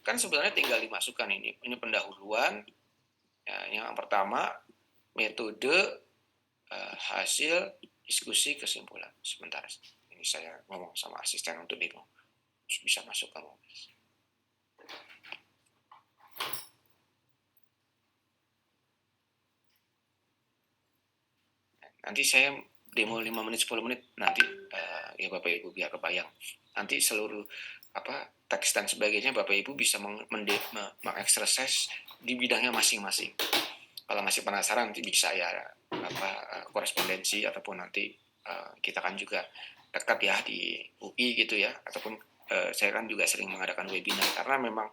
Speaker 1: Kan sebenarnya tinggal dimasukkan ini pendahuluan. Ya, yang pertama metode, hasil, diskusi, kesimpulan. Sebentar, ini saya ngomong sama asisten untuk bingung bisa masuk kamu. Nanti saya demo 5 menit 10 menit nanti ya Bapak Ibu biar kebayang. Nanti seluruh teks dan sebagainya Bapak Ibu bisa mengeksersis di bidangnya masing-masing. Kalau masih penasaran nanti bisa ya korespondensi, ataupun nanti kita kan juga dekat ya di UI gitu ya, ataupun saya kan juga sering mengadakan webinar karena memang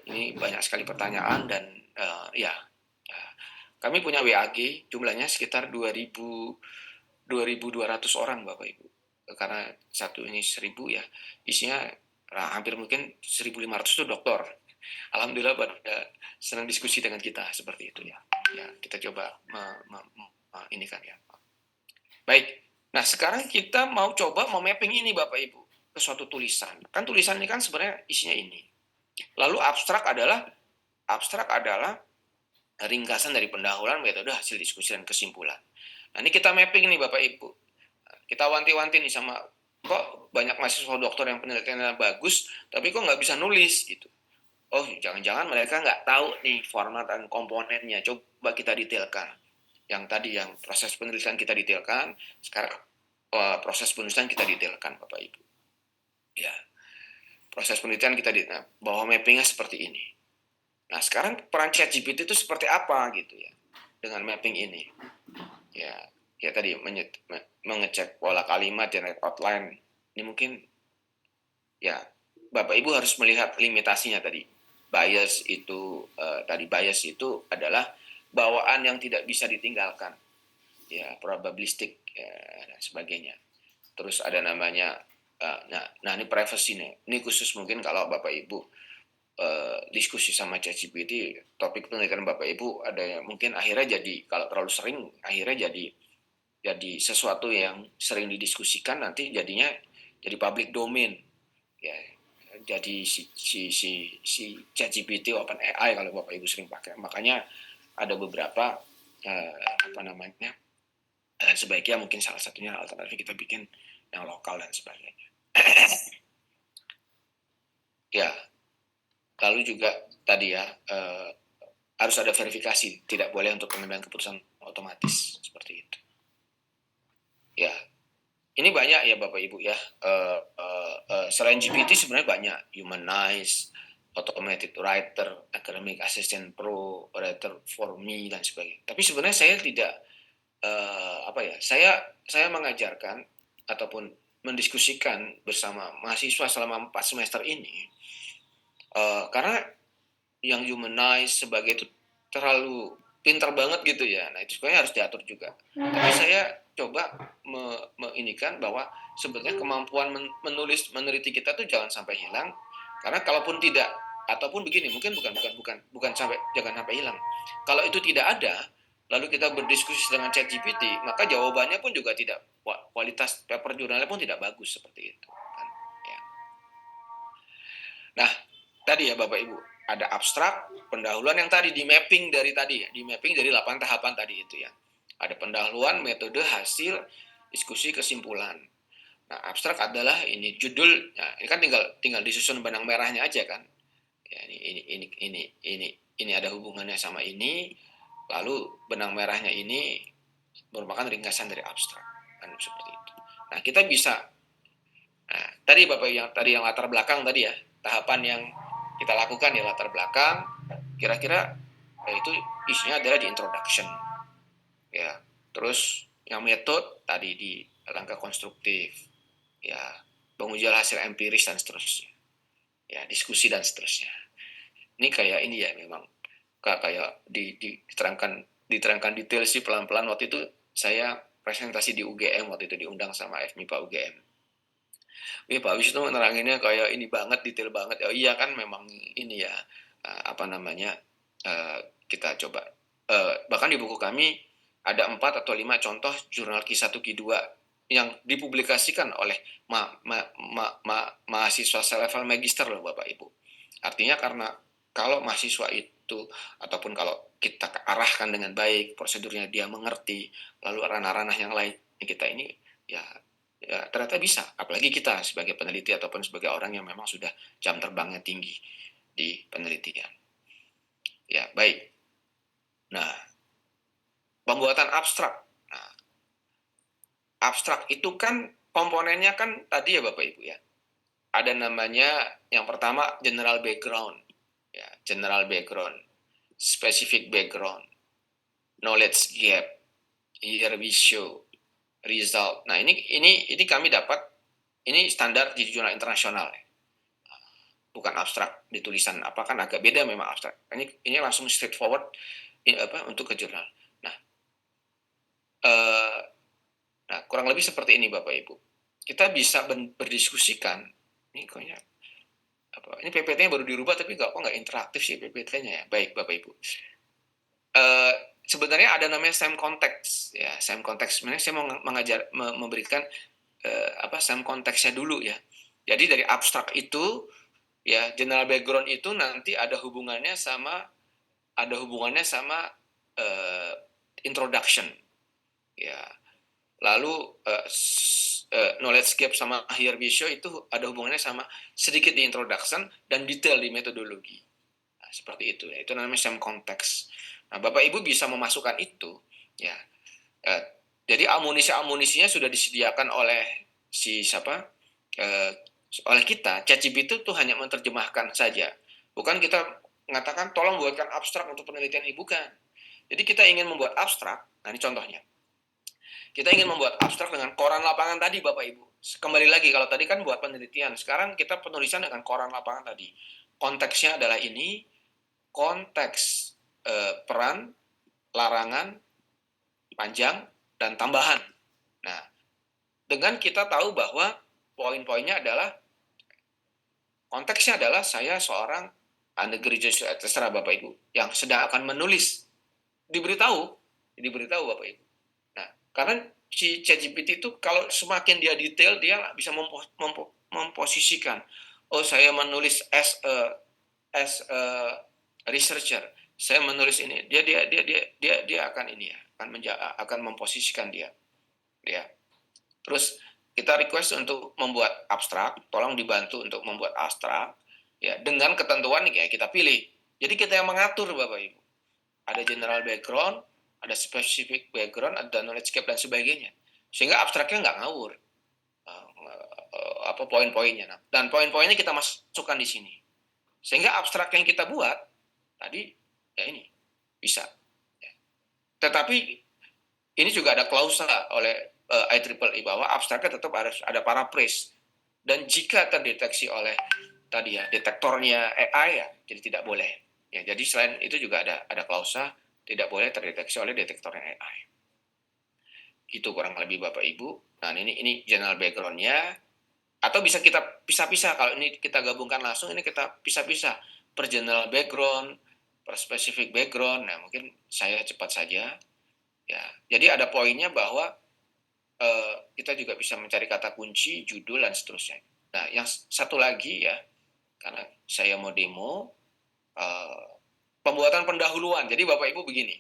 Speaker 1: ini banyak sekali pertanyaan. Dan kami punya WAG jumlahnya sekitar 2.200 orang Bapak Ibu, karena satu ini 1.000 ya, isinya hampir mungkin 1.500 itu dokter. Alhamdulillah pada senang diskusi dengan kita seperti itu ya. Ya, kita coba ini kan ya. Baik. Nah, sekarang kita mau coba mapping ini Bapak Ibu ke suatu tulisan. Kan tulisan ini kan sebenarnya isinya ini. Lalu abstrak adalah ringkasan dari pendahuluan, metode, hasil diskusi, dan kesimpulan. Nah, ini kita mapping nih Bapak Ibu. Kita wanti-wanti nih sama, kok banyak mahasiswa dokter yang penelitiannya bagus, tapi kok nggak bisa nulis gitu. Oh, jangan-jangan mereka nggak tahu nih format dan komponennya. Coba kita detailkan. Yang tadi yang proses penelitian kita detailkan, sekarang proses penulisan kita detailkan Bapak Ibu. Ya, proses penelitian kita detailkan bahwa mappingnya seperti ini. Nah, sekarang peran ChatGPT itu seperti apa gitu ya dengan mapping ini. Ya tadi mengecek pola kalimat, generate outline. Ini mungkin ya Bapak Ibu harus melihat limitasinya tadi. Bias itu adalah bawaan yang tidak bisa ditinggalkan. Ya, probabilistik ya, dan sebagainya. Terus ada namanya nah ini privacy nih. Ini khusus mungkin kalau Bapak Ibu diskusi sama ChatGPT, topik penelitian Bapak Ibu ada yang mungkin akhirnya jadi, kalau terlalu sering akhirnya jadi sesuatu yang sering didiskusikan, nanti jadinya jadi public domain ya. Jadi si ChatGPT, OpenAI kalau Bapak Ibu sering pakai. Makanya ada beberapa sebaiknya mungkin salah satunya alternatif kita bikin yang lokal dan sebagainya. Ya, lalu juga tadi ya harus ada verifikasi, tidak boleh untuk pengambilan keputusan otomatis seperti itu. Ya, ini banyak ya Bapak Ibu ya. Selain GPT sebenarnya banyak, Humanize, Automated Writer, Academic Assistant Pro, Writer for Me dan sebagainya. Tapi sebenarnya saya tidak saya mengajarkan ataupun mendiskusikan bersama mahasiswa selama 4 semester ini karena yang Humanize sebagai itu terlalu pintar banget gitu ya. Nah, itu sebenarnya harus diatur juga. Tapi saya coba menginikan bahwa sebetulnya kemampuan menulis, meneliti kita tuh jangan sampai hilang. Karena kalaupun tidak, ataupun begini, mungkin bukan jangan sampai hilang. Kalau itu tidak ada, lalu kita berdiskusi dengan ChatGPT, maka jawabannya pun juga tidak, kualitas paper jurnalnya pun tidak bagus seperti itu. Kan? Ya. Nah, tadi ya Bapak Ibu, ada abstrak, pendahuluan yang tadi di mapping dari 8 tahapan tadi itu ya. Ada pendahuluan, metode, hasil, diskusi, kesimpulan. Nah, abstrak adalah ini judul. Nah, ini kan tinggal disusun benang merahnya aja kan. Ya, ini ada hubungannya sama ini. Lalu benang merahnya ini merupakan ringkasan dari abstrak. Kan seperti itu. Nah, kita bisa tadi Bapak yang latar belakang tadi ya, tahapan yang kita lakukan di latar belakang, kira-kira itu isinya adalah di introduction ya. Terus yang metode tadi di langkah konstruktif ya, pengujian hasil empiris dan seterusnya. ya diskusi dan seterusnya. Ini kayak ini ya memang kayak diterangkan detail sih pelan-pelan. Waktu itu saya presentasi di UGM, waktu itu diundang sama FMIPA UGM. Pak Wisnu neranginnya kayak ini banget, detail banget. Oh iya kan memang ini ya, apa namanya, kita coba. Bahkan di buku kami ada 4 atau 5 contoh jurnal Q1 Q2 yang dipublikasikan oleh mahasiswa selevel magister loh Bapak Ibu. Artinya karena kalau mahasiswa itu ataupun kalau kita arahkan dengan baik, prosedurnya dia mengerti, lalu ranah-ranah yang lain kita ini ya ternyata bisa, apalagi kita sebagai peneliti ataupun sebagai orang yang memang sudah jam terbangnya tinggi di penelitian. Ya, baik. Nah, pembuatan abstrak. Nah, abstrak itu kan komponennya kan tadi ya Bapak Ibu ya. Ada namanya yang pertama general background. Ya, general background, specific background, knowledge gap, here we show, result. Nah, ini kami dapat ini standar di jurnal internasional. Bukan abstrak di tulisan apa kan agak beda memang abstrak. Ini langsung straightforward untuk ke jurnal. Nah, kurang lebih seperti ini Bapak Ibu. Kita bisa berdiskusikan. Ini kayaknya apa? Ini PPT-nya baru dirubah tapi kok nggak interaktif sih PPT-nya ya. Baik Bapak Ibu. Sebenarnya ada namanya SEM konteks ya. SEM konteks sebenarnya saya mau memberikan SEM konteksnya dulu ya. Jadi dari abstrak itu ya general background itu nanti ada hubungannya sama introduction ya, lalu knowledge gap sama here we show itu ada hubungannya sama sedikit di introduction dan detail di metodologi. Nah, seperti itu ya, itu namanya SEM konteks. Nah, Bapak Ibu bisa memasukkan itu ya. Jadi amunisinya sudah disediakan oleh oleh kita. ChatGPT itu hanya menerjemahkan saja. Bukan kita mengatakan tolong buatkan abstrak untuk penelitian ini, bukan. Jadi kita ingin membuat abstrak, nah ini contohnya. Kita ingin membuat abstrak dengan koran lapangan tadi Bapak Ibu. Kembali lagi, kalau tadi kan buat penelitian, sekarang kita penulisan dengan koran lapangan tadi. Konteksnya adalah ini, konteks peran, larangan, panjang, dan tambahan. Nah, dengan kita tahu bahwa poin-poinnya adalah konteksnya adalah saya seorang undergraduate, terserah Bapak Ibu, yang sedang akan menulis. Diberitahu Bapak Ibu. Nah, karena si ChatGPT itu kalau semakin dia detail, dia bisa memposisikan. Oh, saya menulis as a researcher. Saya menulis ini. Dia akan ini ya, akan memposisikan dia. Ya. Terus kita request untuk membuat abstrak, tolong dibantu untuk membuat abstrak ya dengan ketentuan ya kita pilih. Jadi kita yang mengatur Bapak Ibu. Ada general background, ada specific background, ada knowledge gap dan sebagainya. Sehingga abstraknya nggak ngawur. Poin-poinnya. Dan poin-poinnya kita masukkan di sini. Sehingga abstrak yang kita buat tadi ya ini bisa. Tetapi ini juga ada klausa oleh IEEE bahwa abstraknya tetap harus ada paraphrase. Dan jika terdeteksi oleh tadi ya detektornya AI ya, jadi tidak boleh. Ya, jadi selain itu juga ada klausa tidak boleh terdeteksi oleh detektornya AI. Gitu kurang lebih Bapak Ibu. Nah, ini general background-nya. Atau bisa kita pisah-pisah. Kalau ini kita gabungkan langsung, ini kita pisah-pisah. Per general background, per specific background. Nah, mungkin saya cepat saja. Ya, jadi ada poinnya bahwa kita juga bisa mencari kata kunci, judul, dan seterusnya. Nah, yang satu lagi ya, karena saya mau demo, pembuatan pendahuluan. Jadi Bapak Ibu begini.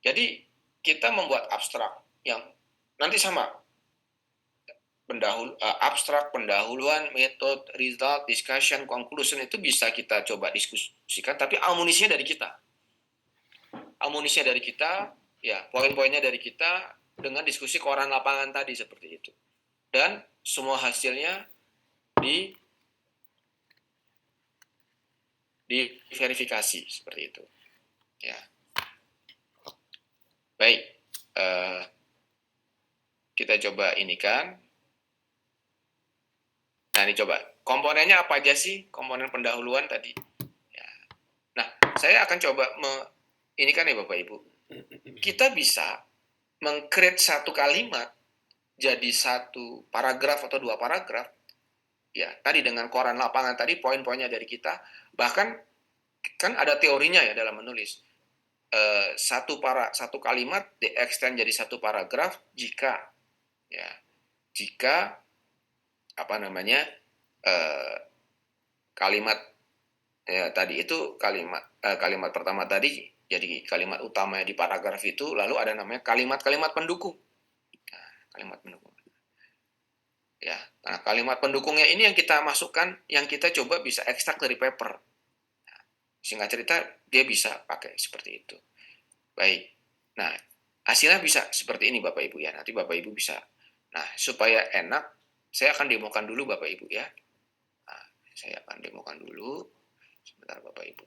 Speaker 1: Jadi kita membuat abstrak yang nanti sama. Abstrak, pendahuluan, metode, result, discussion, conclusion itu bisa kita coba diskusikan, tapi amunisinya dari kita. Amunisinya dari kita, ya poin-poinnya dari kita dengan diskusi koran lapangan tadi seperti itu. Dan semua hasilnya diverifikasi seperti itu. Ya. Baik. Kita coba ini kan. Nah, ini coba komponennya apa aja sih? Komponen pendahuluan tadi. Ya. Nah, saya akan coba ini kan ya Bapak Ibu. Kita bisa meng-create satu kalimat jadi satu paragraf atau dua paragraf. Ya, tadi dengan koran lapangan tadi poin-poinnya dari kita. Bahkan kan ada teorinya ya dalam menulis. Satu kalimat di-extend jadi satu paragraf jika apa namanya kalimat tadi itu kalimat pertama tadi jadi kalimat utama di paragraf itu, lalu ada namanya kalimat-kalimat pendukung. Nah, kalimat pendukung. Ya, nah kalimat pendukungnya ini yang kita masukkan, yang kita coba bisa ekstrak dari paper. Nah, singkat cerita dia bisa pakai seperti itu. Baik. Nah, hasilnya bisa seperti ini Bapak Ibu ya. Nanti Bapak Ibu bisa. Nah, supaya enak, saya akan demokan dulu Bapak Ibu ya. Nah, saya akan demokan dulu. Sebentar Bapak Ibu.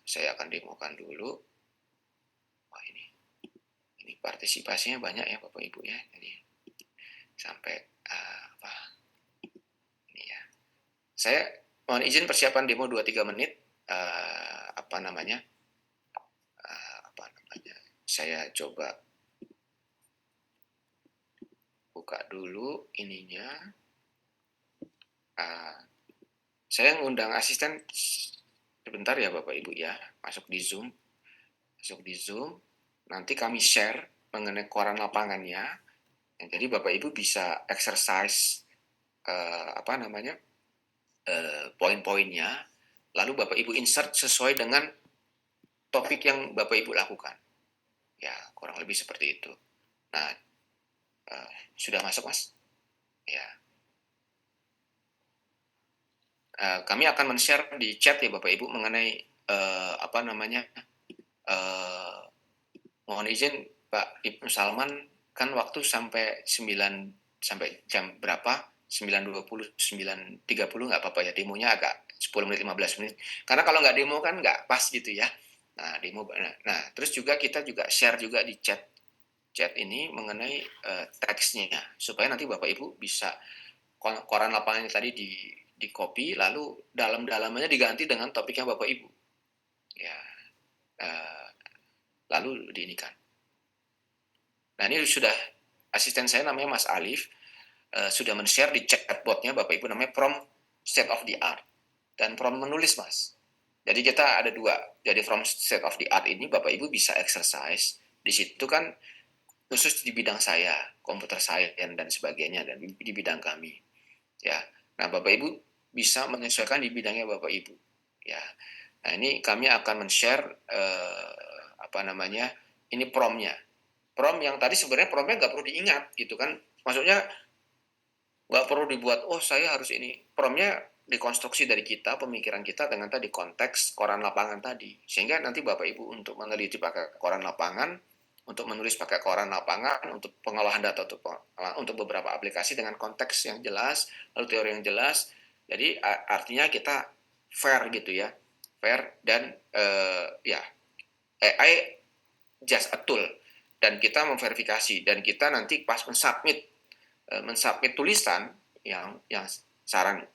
Speaker 1: Saya akan demokan dulu. Wah ini partisipasinya banyak ya Bapak Ibu ya. Jadi sampai apa? Ini ya. Saya mohon izin persiapan demo 2-3 menit. Apa namanya? Saya coba buka dulu ininya. Saya ngundang asisten sebentar ya Bapak Ibu ya. Masuk di Zoom. Nanti kami share mengenai koran lapangannya. Jadi Bapak Ibu bisa exercise poin-poinnya. Lalu Bapak Ibu insert sesuai dengan topik yang Bapak Ibu lakukan. Ya, kurang lebih seperti itu. Nah, sudah masuk Mas? Ya. Kami akan men-share di chat ya Bapak Ibu mengenai mohon izin Pak Ibnu Salman, kan waktu sampai jam berapa? 9.20, 9.30 nggak apa-apa ya, demonya agak 10 menit, 15 menit. Karena kalau nggak demo kan nggak pas gitu ya. Nah, terus juga kita juga share juga di chat ini mengenai teksnya, supaya nanti Bapak Ibu bisa koran lapangannya tadi di copy, lalu dalam-dalamannya diganti dengan topiknya Bapak Ibu. Ya, lalu diinikan. Nah, ini sudah asisten saya namanya Mas Alif, sudah men-share di chatbotnya Bapak Ibu, namanya prompt state of the art dan prompt menulis Mas. Jadi kita ada dua. Jadi from state of the art ini Bapak Ibu bisa exercise. Di situ kan khusus di bidang saya, computer science dan sebagainya, dan di bidang kami. Ya. Nah, Bapak Ibu bisa menyesuaikan di bidangnya Bapak Ibu. Ya. Nah, ini kami akan men-share ini prompt-nya. Prompt yang tadi sebenarnya prompt-nya nggak perlu diingat gitu kan. Maksudnya nggak perlu dibuat, oh saya harus ini. Prompt-nya dikonstruksi dari kita, pemikiran kita dengan tadi konteks koran lapangan tadi. Sehingga nanti Bapak Ibu untuk meneliti pakai koran lapangan, untuk menulis pakai koran lapangan, untuk pengolahan data untuk beberapa aplikasi dengan konteks yang jelas, lalu teori yang jelas. Jadi artinya kita fair gitu ya. Fair dan AI just a tool. Dan kita memverifikasi, dan kita nanti pas mensubmit tulisan yang saran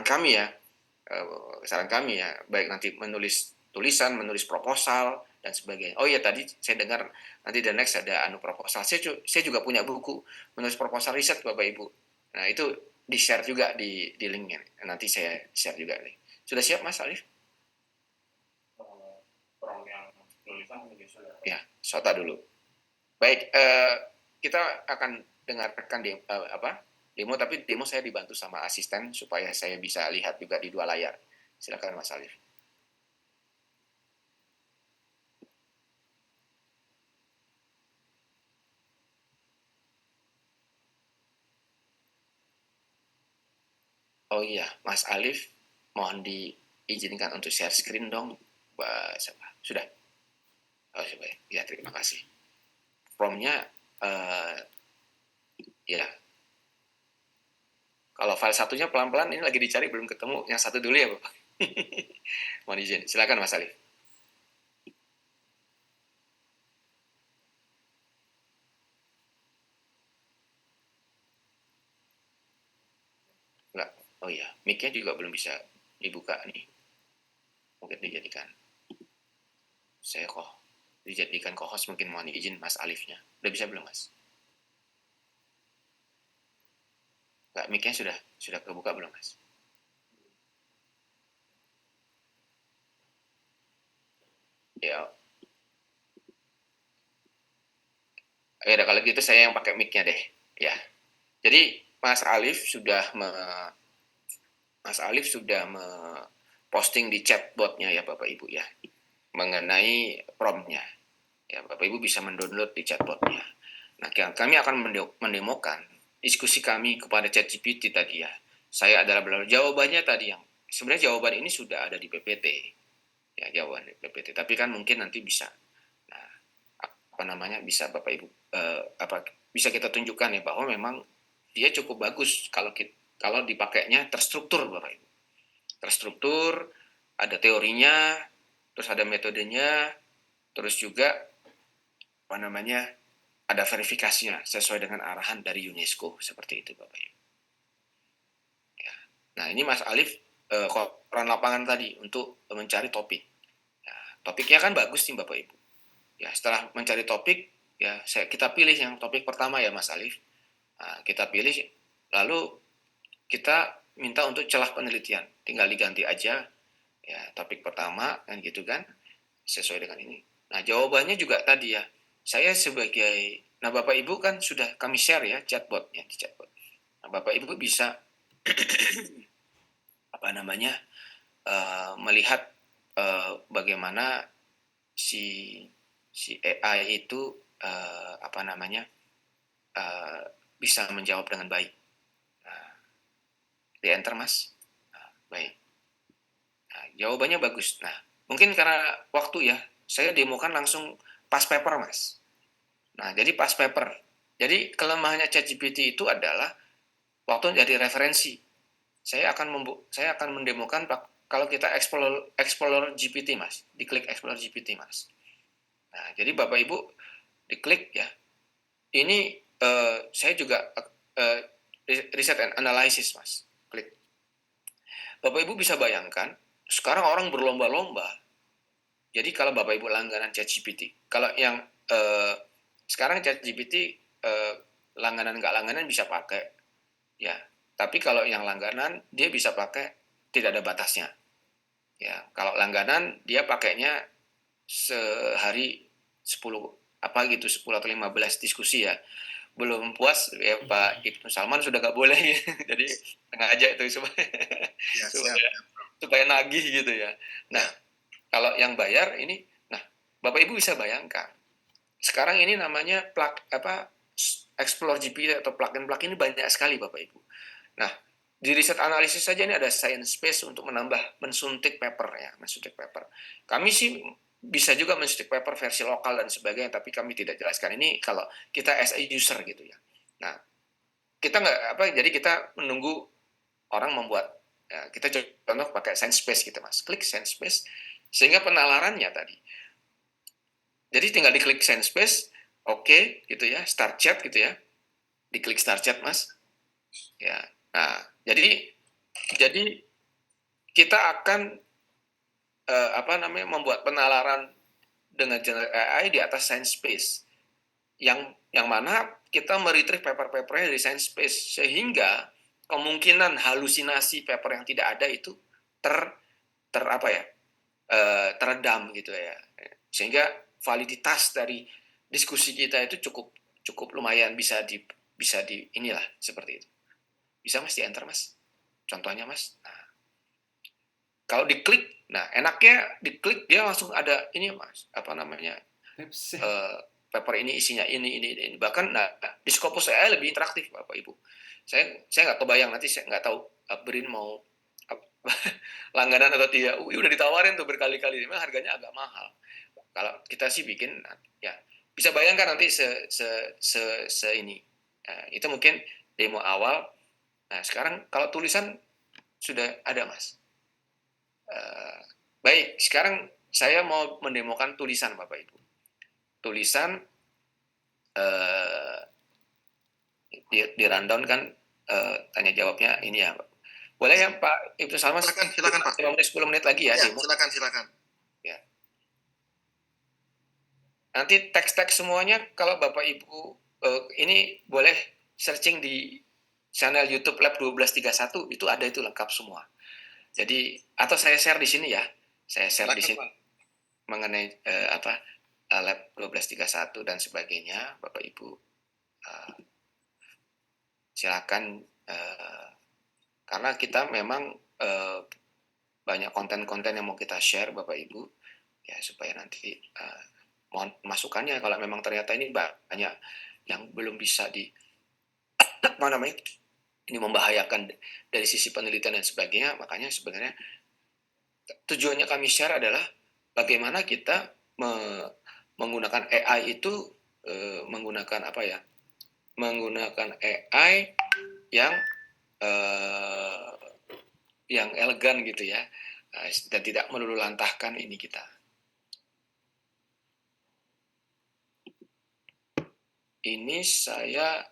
Speaker 1: kami ya, baik nanti menulis tulisan, menulis proposal dan sebagainya. Oh iya, tadi saya dengar nanti the next ada proposal. Saya juga punya buku menulis proposal riset Bapak Ibu. Nah, itu di-share juga di linknya. Nanti saya share juga nih. Sudah siap Mas Alif? Ya, sota dulu. Baik, kita akan dengarkan demo, tapi demo saya dibantu sama asisten supaya saya bisa lihat juga di dua layar. Silakan Mas Alif. Oh iya, Mas Alif, mohon diizinkan untuk share screen dong. Sudah? Oh, baik. Ya, terima kasih. Prompt-nya, ya. Kalau file satunya pelan-pelan, ini lagi dicari, belum ketemu. Yang satu dulu ya, Bapak. Mohon izin. Silakan, Mas Alif. Oh iya, mic-nya juga belum bisa dibuka nih. Mungkin dijadikan dijadikan co-host, mungkin mohon izin Mas Alifnya. Udah bisa belum, Mas? Enggak, mic-nya sudah kebuka belum, Mas? Ya. Ya, kalau gitu saya yang pakai mic-nya deh. Ya. Jadi Mas Alif sudah posting di chatbotnya ya Bapak Ibu ya, mengenai prompt-nya. Ya, Bapak Ibu bisa mendownload di chatbotnya. Nah, kami akan mendemokan diskusi kami kepada ChatGPT tadi ya. Saya adalah jawabannya tadi yang sebenarnya jawaban ini sudah ada di PPT. Ya, jawaban di PPT. Tapi kan mungkin nanti bisa, nah, apa namanya, bisa Bapak Ibu bisa kita tunjukkan ya bahwa memang dia cukup bagus kalau dipakainya terstruktur Bapak Ibu. Terstruktur, ada teorinya, terus ada metodenya, terus juga apa namanya, ada verifikasinya sesuai dengan arahan dari UNESCO seperti itu Bapak Ibu. Ya. Nah ini Mas Alif koran lapangan tadi untuk mencari topik. Ya, topiknya kan bagus nih Bapak Ibu. Ya setelah mencari topik, ya kita pilih yang topik pertama ya Mas Alif. Nah, kita pilih, lalu kita minta untuk celah penelitian, tinggal diganti aja ya topik pertama kan gitu kan, sesuai dengan ini. Nah jawabannya juga tadi ya, nah Bapak Ibu kan sudah kami share ya chatbotnya di chatbot. Nah Bapak Ibu bisa apa namanya melihat bagaimana si AI itu apa namanya bisa menjawab dengan baik. Nah, di enter Mas. Nah, baik. Nah, jawabannya bagus. Nah, mungkin karena waktu ya, saya demokan langsung pas paper, Mas. Nah, jadi pas paper. Jadi kelemahannya ChatGPT itu adalah waktu jadi referensi. Saya akan mendemokan kalau kita explore GPT, Mas. Diklik explore GPT, Mas. Nah, jadi Bapak Ibu diklik ya. Ini saya juga riset and analysis, Mas. Klik. Bapak Ibu bisa bayangkan, sekarang orang berlomba-lomba. Jadi kalau Bapak Ibu langganan ChatGPT, kalau yang sekarang ChatGPT langganan nggak langganan bisa pakai, ya. Tapi kalau yang langganan dia bisa pakai tidak ada batasnya. Ya, kalau langganan dia pakainya sehari 10 apa gitu 10 atau 15 diskusi ya. Belum puas ya Pak Ibnu Salman sudah nggak boleh ya. Jadi sengaja itu
Speaker 2: Ya,
Speaker 1: supaya nagih gitu ya. Nah, kalau yang bayar ini, nah Bapak Ibu bisa bayangkan. Sekarang ini namanya Explore GPT atau plugin-plugin ini banyak sekali Bapak Ibu. Nah, di riset analisis saja ini ada science space untuk mensuntik paper ya, mensuntik paper. Kami sih bisa juga mensuntik paper versi lokal dan sebagainya, tapi kami tidak jelaskan ini kalau kita as a user gitu ya. Nah, kita jadi kita menunggu orang membuat, ya, kita contoh pakai science space gitu Mas, klik science space, sehingga penalarannya tadi. Jadi tinggal diklik science space, oke gitu ya, start chat gitu ya, diklik start chat Mas, ya. Nah, jadi kita akan membuat penalaran dengan generative AI di atas science space yang mana kita meretrieve paper-papernya dari science space sehingga kemungkinan halusinasi paper yang tidak ada itu teredam gitu ya, sehingga validitas dari diskusi kita itu cukup lumayan bisa di inilah seperti itu. Bisa Mas di enter Mas contohnya Mas. Nah, kalau diklik, nah enaknya diklik dia langsung ada ini Mas, apa namanya, paper ini isinya ini. Bahkan nah, di Scopus AI lebih interaktif Bapak Ibu. Saya nggak kebayang, nanti saya nggak tahu Brin mau langganan atau tidak. Udah ditawarin tuh berkali-kali, memang harganya agak mahal. Kalau kita sih bikin, ya bisa bayangkan nanti ini. Nah, itu mungkin demo awal. Nah sekarang kalau tulisan sudah ada Mas. Baik, sekarang saya mau mendemokan tulisan Bapak Ibu. Tulisan di rundown kan tanya jawabnya ini ya. Boleh ya Pak Ibnu Salman?
Speaker 2: Silakan Pak.
Speaker 1: 10 menit lagi ya, demo.
Speaker 2: Silakan.
Speaker 1: Ya. Nanti teks-teks semuanya kalau Bapak Ibu ini boleh searching di channel YouTube Lab 1231, itu ada, itu lengkap semua. Jadi atau saya share di sini ya. Saya share di sini mengenai Lab 1231 dan sebagainya, Bapak Ibu. Silakan, karena kita memang banyak konten-konten yang mau kita share Bapak Ibu, ya, supaya nanti mohon masukannya kalau memang ternyata ini banyak yang belum bisa ini membahayakan dari sisi penelitian dan sebagainya. Makanya sebenarnya tujuannya kami share adalah bagaimana kita menggunakan AI itu, menggunakan AI yang elegan gitu ya, dan tidak melulu lantahkan ini kita. Ini saya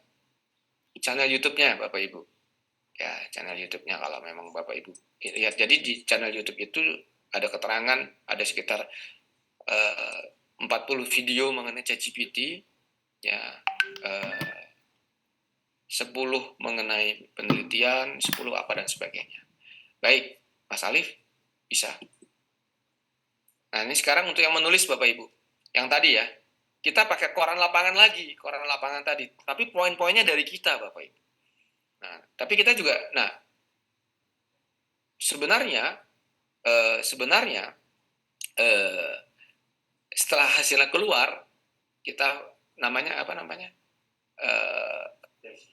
Speaker 1: channel YouTube-nya Bapak Ibu. Ya, channel YouTube-nya kalau memang Bapak Ibu lihat. Jadi di channel YouTube itu ada keterangan, ada sekitar 40 video mengenai ChatGPT, ya, 10 mengenai penelitian, 10 apa dan sebagainya. Baik, Mas Alif, bisa. Nah, ini sekarang untuk yang menulis Bapak Ibu. Yang tadi ya, kita pakai koran lapangan lagi, koran lapangan tadi. Tapi poin-poinnya dari kita Bapak Ibu. Nah, tapi kita juga, sebenarnya setelah hasilnya keluar, kita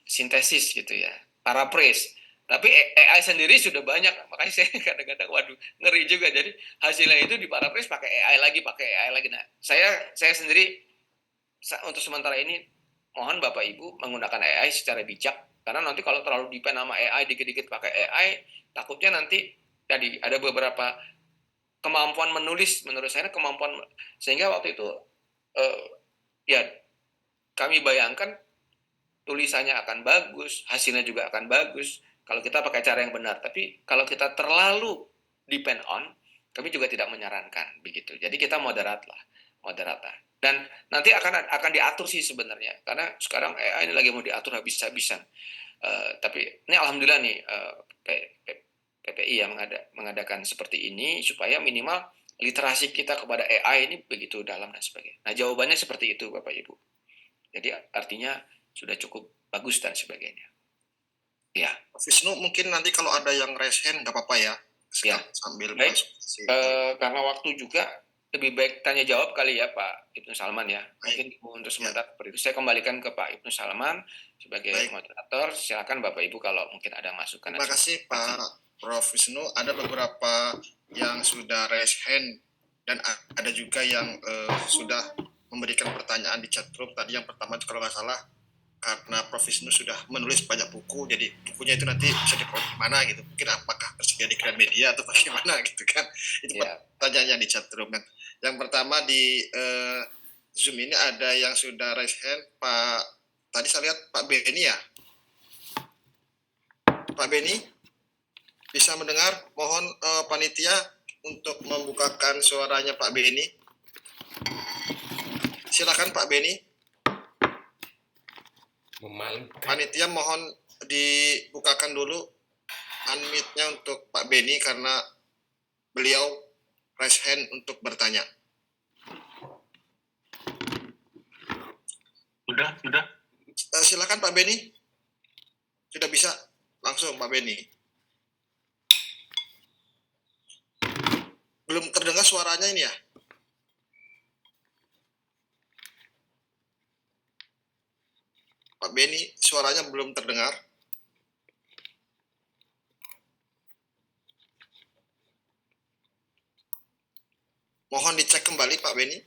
Speaker 1: sintesis gitu ya, paraphrase. Tapi AI sendiri sudah banyak, makanya saya kadang-kadang waduh ngeri juga. Jadi hasilnya itu diparaphrase pakai AI lagi. Nah, saya sendiri untuk sementara ini mohon Bapak Ibu menggunakan AI secara bijak, karena nanti kalau terlalu depend sama AI, dikit-dikit pakai AI, takutnya nanti tadi ada beberapa kemampuan menulis, menurut saya kemampuan, sehingga waktu itu ya kami bayangkan tulisannya akan bagus, hasilnya juga akan bagus kalau kita pakai cara yang benar. Tapi kalau kita terlalu depend on, kami juga tidak menyarankan begitu. Jadi kita moderat. Dan nanti akan diatur sih sebenarnya, karena sekarang AI ini lagi mau diatur habis-habisan. Tapi ini alhamdulillah nih, PPI ya mengadakan seperti ini supaya minimal literasi kita kepada AI ini begitu dalam dan sebagainya. Nah, jawabannya seperti itu Bapak Ibu. Jadi artinya sudah cukup bagus dan sebagainya. Ya.
Speaker 2: Wisnu, mungkin nanti kalau ada yang raise hand nggak apa-apa ya.
Speaker 1: Ya.
Speaker 2: Sambil
Speaker 1: baik. Karena waktu juga lebih baik tanya jawab kali ya Pak Ibnu Salman ya. Mungkin untuk sementara seperti itu saya kembalikan ke Pak Ibnu Salman sebagai moderator. Silakan Bapak Ibu kalau mungkin ada masukan.
Speaker 2: Terima kasih Pak Prof. Wisnu. Ada beberapa yang sudah raise hand dan ada juga yang sudah memberikan pertanyaan di chat room. Tadi yang pertama kalau nggak salah, karena Prof. Wisnu sudah menulis banyak buku, jadi bukunya itu nanti bisa diperoleh di mana gitu. Mungkin apakah tersedia di Gramedia atau bagaimana gitu kan. Itu pertanyaannya di chat room. Dan yang pertama di Zoom ini ada yang sudah raise hand, Pak. Tadi saya lihat Pak Beni ya. Pak Beni, bisa mendengar? Mohon panitia untuk membukakan suaranya Pak Beni. Silakan Pak Beni. Panitia mohon dibukakan dulu unmute-nya untuk Pak Beni karena beliau raise hand untuk bertanya.
Speaker 3: Sudah.
Speaker 2: Silakan Pak Beni. Sudah bisa? Langsung Pak Beni. Belum terdengar suaranya ini ya? Pak Beni, suaranya belum terdengar. Mohon dicek kembali Pak Beni.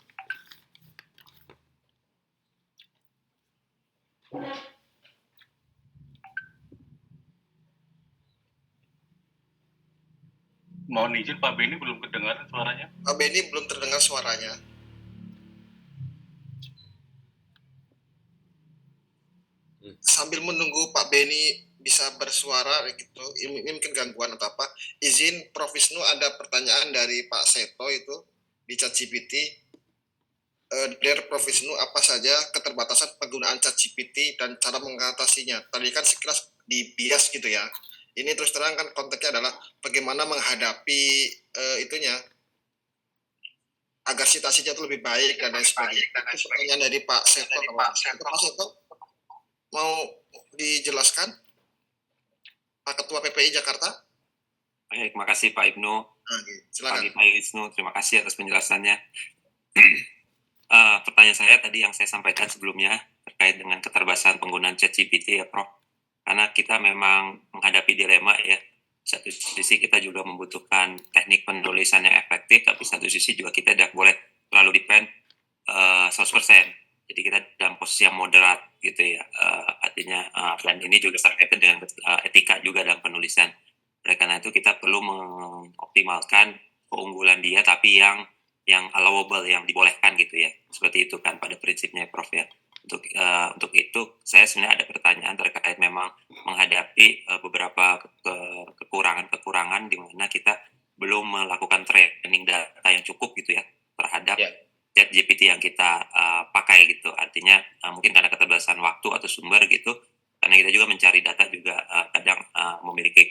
Speaker 3: Mohon izin Pak Beni belum terdengar suaranya.
Speaker 2: Pak Beni belum terdengar suaranya. Sambil menunggu Pak Beni bisa bersuara gitu. Ini mungkin gangguan atau apa. Izin Prof Wisnu, ada pertanyaan dari Pak Seto itu di ChatGPT. Dear Prof Wisnu, apa saja keterbatasan penggunaan ChatGPT dan cara mengatasinya? Tadi kan sekilas di bias gitu ya. Ini terus terang kan konteksnya adalah bagaimana menghadapi itunya agar situasinya itu lebih baik dan lain sebagainya. Itu pertanyaan dari Pak Seto. Pak Seto mau dijelaskan, Pak Ketua PPI Jakarta?
Speaker 4: Baik, makasih Pak Ibnu.
Speaker 2: Silakan.
Speaker 4: Pak Wisnu, terima kasih atas penjelasannya. Pertanyaan saya tadi yang saya sampaikan sebelumnya terkait dengan keterbatasan penggunaan ChatGPT ya Prof. Karena kita memang menghadapi dilema ya. Satu sisi kita juga membutuhkan teknik penulisan yang efektif, tapi satu sisi juga kita tidak boleh terlalu depend 100%. Jadi kita dalam posisi yang moderat gitu ya. Artinya dan ini juga terkait dengan etika juga dalam penulisan. Oleh karena itu kita perlu mengoptimalkan keunggulan dia tapi yang allowable, yang dibolehkan gitu ya. Seperti itu kan pada prinsipnya Prof ya. Untuk itu saya sebenarnya ada pertanyaan terkait memang menghadapi beberapa kekurangan di mana kita belum melakukan training data yang cukup gitu ya terhadap ChatGPT yang kita pakai gitu. Artinya mungkin karena keterbatasan waktu atau sumber gitu, karena kita juga mencari data juga kadang memiliki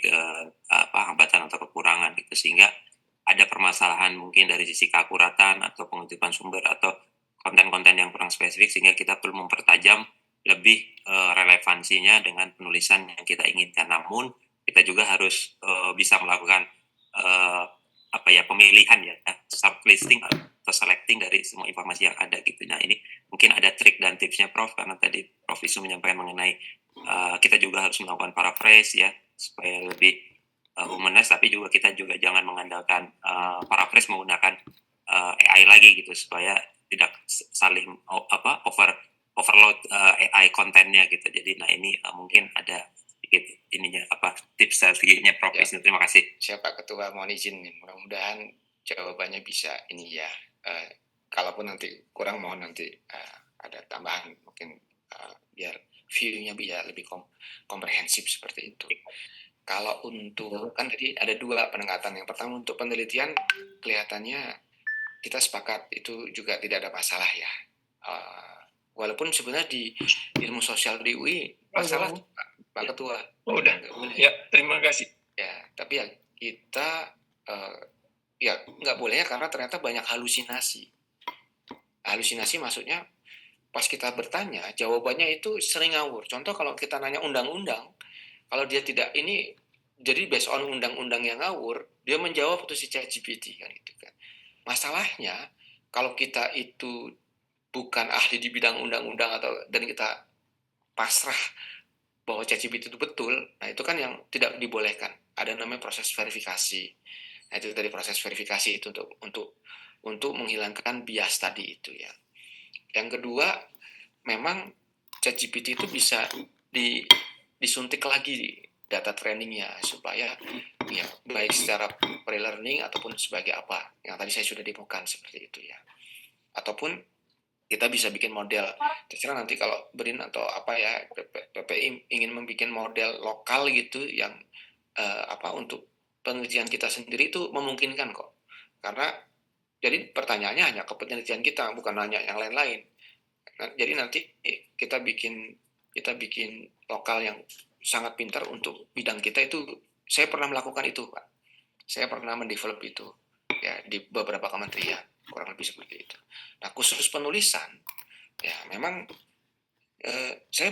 Speaker 4: hambatan atau kekurangan gitu, sehingga ada permasalahan mungkin dari sisi keakuratan atau pengutipan sumber atau konten-konten yang kurang spesifik, sehingga kita perlu mempertajam lebih relevansinya dengan penulisan yang kita inginkan. Namun kita juga harus bisa melakukan pemilihan ya, sublisting atau selecting dari semua informasi yang ada gitu. Nah ini mungkin ada trik dan tipsnya Prof, karena tadi Prof Wisnu menyampaikan mengenai kita juga harus melakukan paraphrase ya supaya lebih humanize, tapi juga kita juga jangan mengandalkan paraphrase menggunakan AI lagi gitu supaya tidak saling overload AI kontennya gitu. Jadi nah ini mungkin ada sedikit ininya tips strateginya Prof Wisnu. Terima kasih.
Speaker 1: Siapa Ketua, mohon izin nih, mudah-mudahan jawabannya bisa ini ya. Kalaupun nanti kurang mohon nanti ada tambahan mungkin biar view-nya bisa lebih komprehensif seperti itu. Kalau untuk, kan tadi ada dua pendekatan. Yang pertama untuk penelitian, kelihatannya kita sepakat itu juga tidak ada masalah ya. Walaupun sebenarnya di ilmu sosial di UI masalah Pak Ketua.
Speaker 5: Udah, ya terima kasih.
Speaker 1: Ya, tapi ya kita ya nggak boleh ya, karena ternyata banyak halusinasi. Halusinasi maksudnya pas kita bertanya, jawabannya itu sering ngawur. Contoh kalau kita nanya undang-undang, kalau dia tidak ini, jadi based on undang-undang yang ngawur, dia menjawab itu si ChatGPT kan gitu kan. Masalahnya kalau kita itu bukan ahli di bidang undang-undang dan kita pasrah bahwa ChatGPT itu betul, nah itu kan yang tidak dibolehkan. Ada namanya proses verifikasi. Nah itu dari proses verifikasi itu untuk menghilangkan bias tadi itu ya. Yang kedua, memang ChatGPT itu bisa disuntik lagi data trainingnya supaya ya baik secara pre-learning ataupun sebagai apa yang tadi saya sudah demokan seperti itu ya. Ataupun kita bisa bikin model, terserah nanti kalau BRIN atau apa ya PPI ingin membuat model lokal gitu yang untuk penelitian kita sendiri itu memungkinkan kok. Karena jadi pertanyaannya hanya ke penelitian kita, bukan nanya yang lain-lain. Jadi nanti kita bikin lokal yang sangat pintar untuk bidang kita itu. Saya pernah melakukan itu, Pak. Saya pernah mendevelop itu ya di beberapa kementerian, kurang lebih seperti itu. Nah, khusus penulisan ya memang saya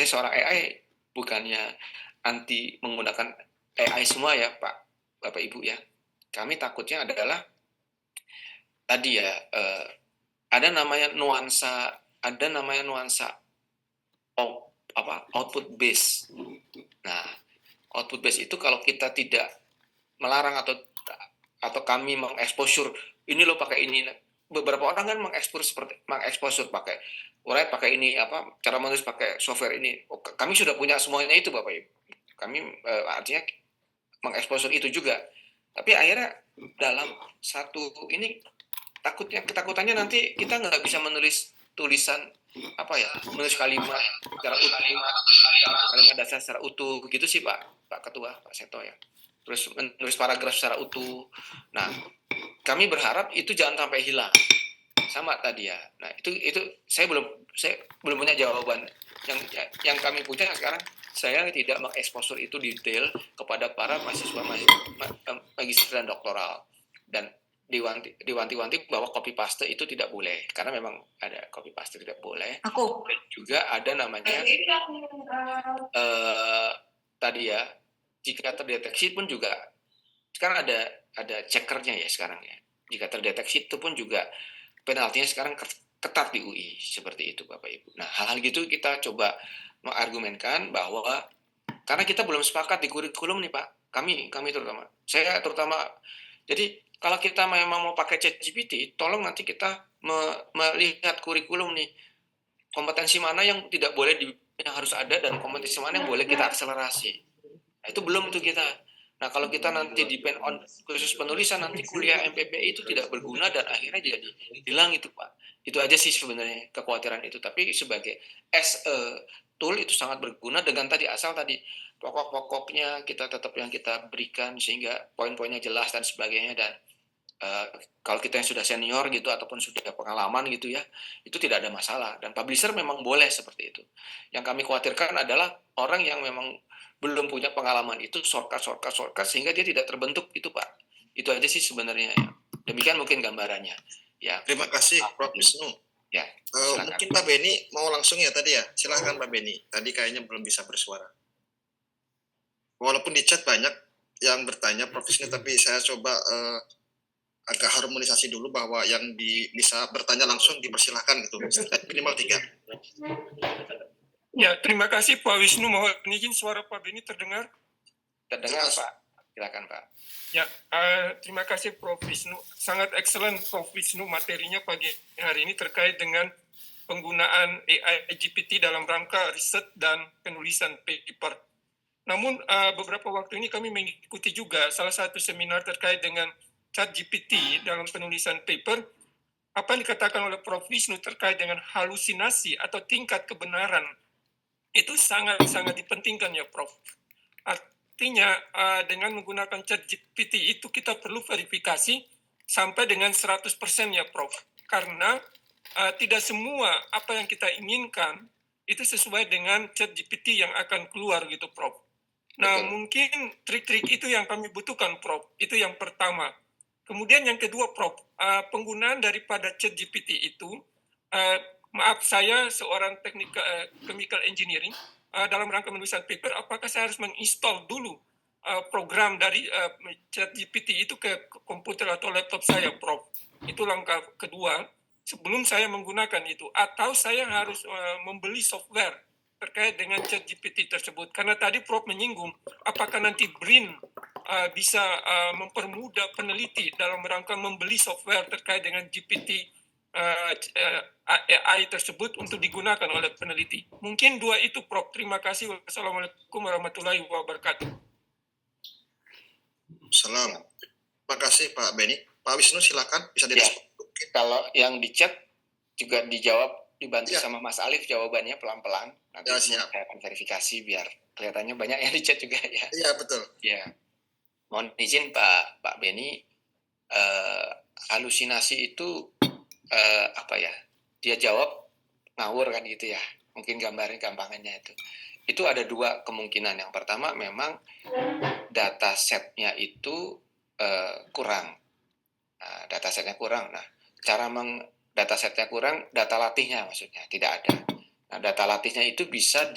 Speaker 1: seorang AI bukannya anti menggunakan AI semua ya, Pak, Bapak Ibu ya. Kami takutnya adalah tadi ya ada namanya nuansa output base. Nah, output base itu kalau kita tidak melarang atau kami mengeksposur ini lo pakai ini, beberapa orang kan mengeksposur pakai pakai ini cara menulis pakai software ini. Kami sudah punya semuanya itu Bapak Ibu. Kami artinya mengeksposur itu juga. Tapi akhirnya dalam satu ini ketakutannya nanti kita nggak bisa menulis tulisan menulis kalimat secara utuh, kalimat dasar secara utuh gitu sih Pak Ketua, Pak Seto ya. Terus menulis paragraf secara utuh. Nah, kami berharap itu jangan sampai hilang. Sama tadi ya. Nah, itu saya belum punya jawaban. Yang kami punya sekarang, saya tidak mengeksposur itu detail kepada para mahasiswa magister dan doktoral, dan diwanti-wanti bahwa copy paste itu tidak boleh, karena memang ada copy paste tidak boleh. Dan juga ada namanya tadi ya, jika terdeteksi pun juga sekarang ada checkernya ya sekarang ya. Jika terdeteksi itu pun juga penaltinya sekarang ketat di UI, seperti itu Bapak Ibu. Nah, hal-hal gitu kita coba mengargumenkan bahwa karena kita belum sepakat di kurikulum nih Pak, kami terutama, saya terutama. Jadi kalau kita memang mau pakai ChatGPT, tolong nanti kita melihat kurikulum nih, kompetensi mana yang tidak boleh yang harus ada, dan kompetensi mana yang boleh kita akselerasi. Nah, itu belum tuh kita. Nah, kalau kita nanti depend on khusus penulisan, nanti kuliah MPPI itu tidak berguna dan akhirnya jadi hilang itu Pak. Itu aja sih sebenarnya kekhawatiran itu. Tapi sebagai as a tool itu sangat berguna, dengan tadi asal tadi pokok-pokoknya kita tetap yang kita berikan sehingga poin-poinnya jelas dan sebagainya. Dan kalau kita yang sudah senior gitu ataupun sudah pengalaman gitu ya, itu tidak ada masalah. Dan publisher memang boleh seperti itu. Yang kami khawatirkan adalah orang yang memang belum punya pengalaman itu shortcut sehingga dia tidak terbentuk itu Pak. Itu aja sih sebenarnya ya. Demikian mungkin gambarannya. Ya.
Speaker 2: Terima kasih Prof. Wisnu.
Speaker 1: Ya.
Speaker 2: Mungkin Pak Beni mau langsung ya tadi ya. Silahkan Pak Beni. Tadi kayaknya belum bisa bersuara. Walaupun di chat banyak yang bertanya Prof. Wisnu, tapi saya coba agak harmonisasi dulu bahwa yang bisa bertanya langsung dipersilahkan gitu. Minimal 3.
Speaker 5: Ya, terima kasih Pak Wisnu. Mohon izin suara Pak Beni terdengar.
Speaker 1: Terdengar Pak. Silakan Pak.
Speaker 5: Ya, terima kasih Prof. Wisnu. Sangat excellent Prof. Wisnu materinya pagi hari ini terkait dengan penggunaan AI GPT dalam rangka riset dan penulisan paper. Namun beberapa waktu ini kami mengikuti juga salah satu seminar terkait dengan ChatGPT dalam penulisan paper. Apa yang dikatakan oleh Prof. Wisnu terkait dengan halusinasi atau tingkat kebenaran itu sangat-sangat dipentingkan ya Prof. Artinya dengan menggunakan ChatGPT itu kita perlu verifikasi sampai dengan 100% ya Prof. Karena tidak semua apa yang kita inginkan itu sesuai dengan ChatGPT yang akan keluar gitu Prof. Nah, mungkin trik-trik itu yang kami butuhkan Prof. Itu yang pertama. Kemudian yang kedua Prof, penggunaan daripada ChatGPT itu, maaf saya seorang chemical engineering, dalam rangka menuliskan paper, apakah saya harus menginstall dulu program dari ChatGPT itu ke komputer atau laptop saya Prof? Itu langkah kedua sebelum saya menggunakan itu, atau saya harus membeli software terkait dengan ChatGPT tersebut. Karena tadi Prof menyinggung, apakah nanti BRIN bisa mempermudah peneliti dalam rangka membeli software terkait dengan GPT AI tersebut untuk digunakan oleh peneliti. Mungkin dua itu Prof. Terima kasih. Wassalamualaikum warahmatullahi wabarakatuh.
Speaker 2: Salam. Terima kasih Pak Beni. Pak Wisnu silakan bisa direspon.
Speaker 1: Ya, kalau yang di chat juga dijawab, dibantu sama Mas Alif jawabannya pelan-pelan. Nanti saya akan verifikasi biar kelihatannya banyak yang di chat juga ya.
Speaker 2: Iya betul.
Speaker 1: Ya. Mohon izin Pak Beni, halusinasi itu apa ya? Dia jawab ngawur kan gitu ya. Mungkin gampangannya itu. Itu ada dua kemungkinan. Yang pertama memang data setnya itu kurang. Nah, data setnya kurang. Nah, cara data setnya kurang, data latihnya maksudnya tidak ada. Nah, data latihnya itu bisa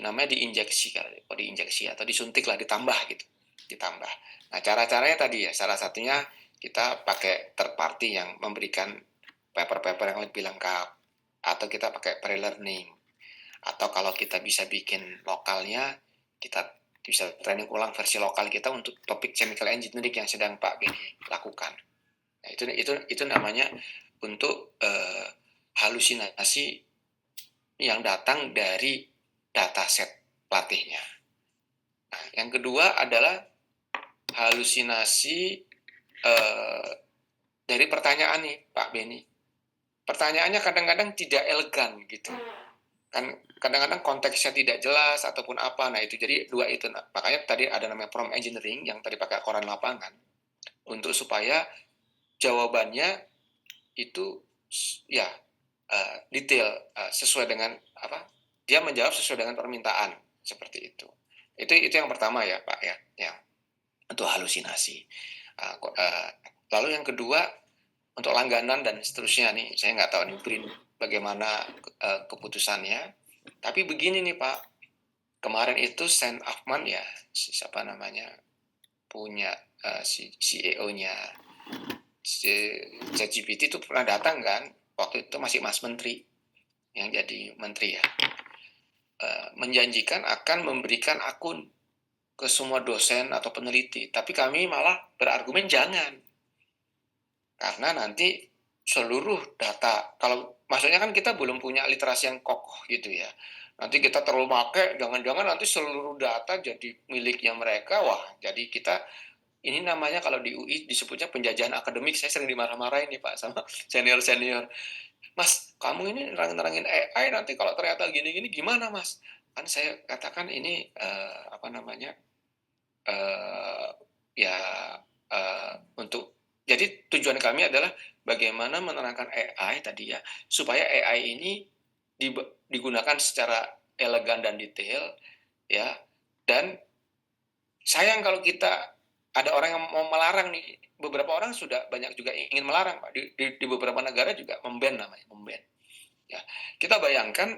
Speaker 1: namanya diinjeksi atau disuntik lah, ditambah gitu. Ditambah. Nah, cara-caranya tadi ya, salah satunya kita pakai third party yang memberikan paper-paper yang lebih lengkap, atau kita pakai pre-learning, atau kalau kita bisa bikin lokalnya, kita bisa training ulang versi lokal kita untuk topik chemical engineering yang sedang Pak Beni lakukan. Nah, itu namanya untuk halusinasi yang datang dari dataset latihnya. Nah, yang kedua adalah halusinasi dari pertanyaan nih Pak Beni. pertanyaannya kadang-kadang tidak elegan gitu. Kan kadang-kadang konteksnya tidak jelas ataupun apa. Nah, itu jadi dua itu. Nah, makanya tadi ada namanya prompt engineering yang tadi pakai koran lapangan untuk supaya jawabannya itu ya detail, sesuai dengan apa? Dia menjawab sesuai dengan permintaan seperti itu. Itu yang pertama ya, Pak ya, yang untuk halusinasi. Lalu yang kedua untuk langganan dan seterusnya nih, saya nggak tahu nih Brin bagaimana keputusannya. Tapi begini nih Pak, kemarin itu Sen Ahmad ya, siapa namanya, punya si CEO-nya ChatGPT itu pernah datang kan, waktu itu masih Mas Menteri yang jadi menteri ya, menjanjikan akan memberikan akun ke semua dosen atau peneliti, tapi kami malah berargumen jangan, karena nanti seluruh data, kalau maksudnya kan kita belum punya literasi yang kokoh gitu ya, nanti kita terlalu pakai, jangan-jangan nanti seluruh data jadi miliknya mereka, wah jadi kita, ini namanya kalau di UI disebutnya penjajahan akademik. Saya sering dimarah-marahin nih Pak sama senior-senior, Mas kamu ini nerangin AI nanti kalau ternyata gini-gini gimana Mas, kan saya katakan ini apa namanya, ya untuk, jadi tujuan kami adalah bagaimana menerangkan AI tadi ya, supaya AI ini digunakan secara elegan dan detail ya, dan sayang kalau kita ada orang yang mau melarang nih, beberapa orang sudah banyak juga ingin melarang Pak, di beberapa negara juga memban namanya, memban ya. Kita bayangkan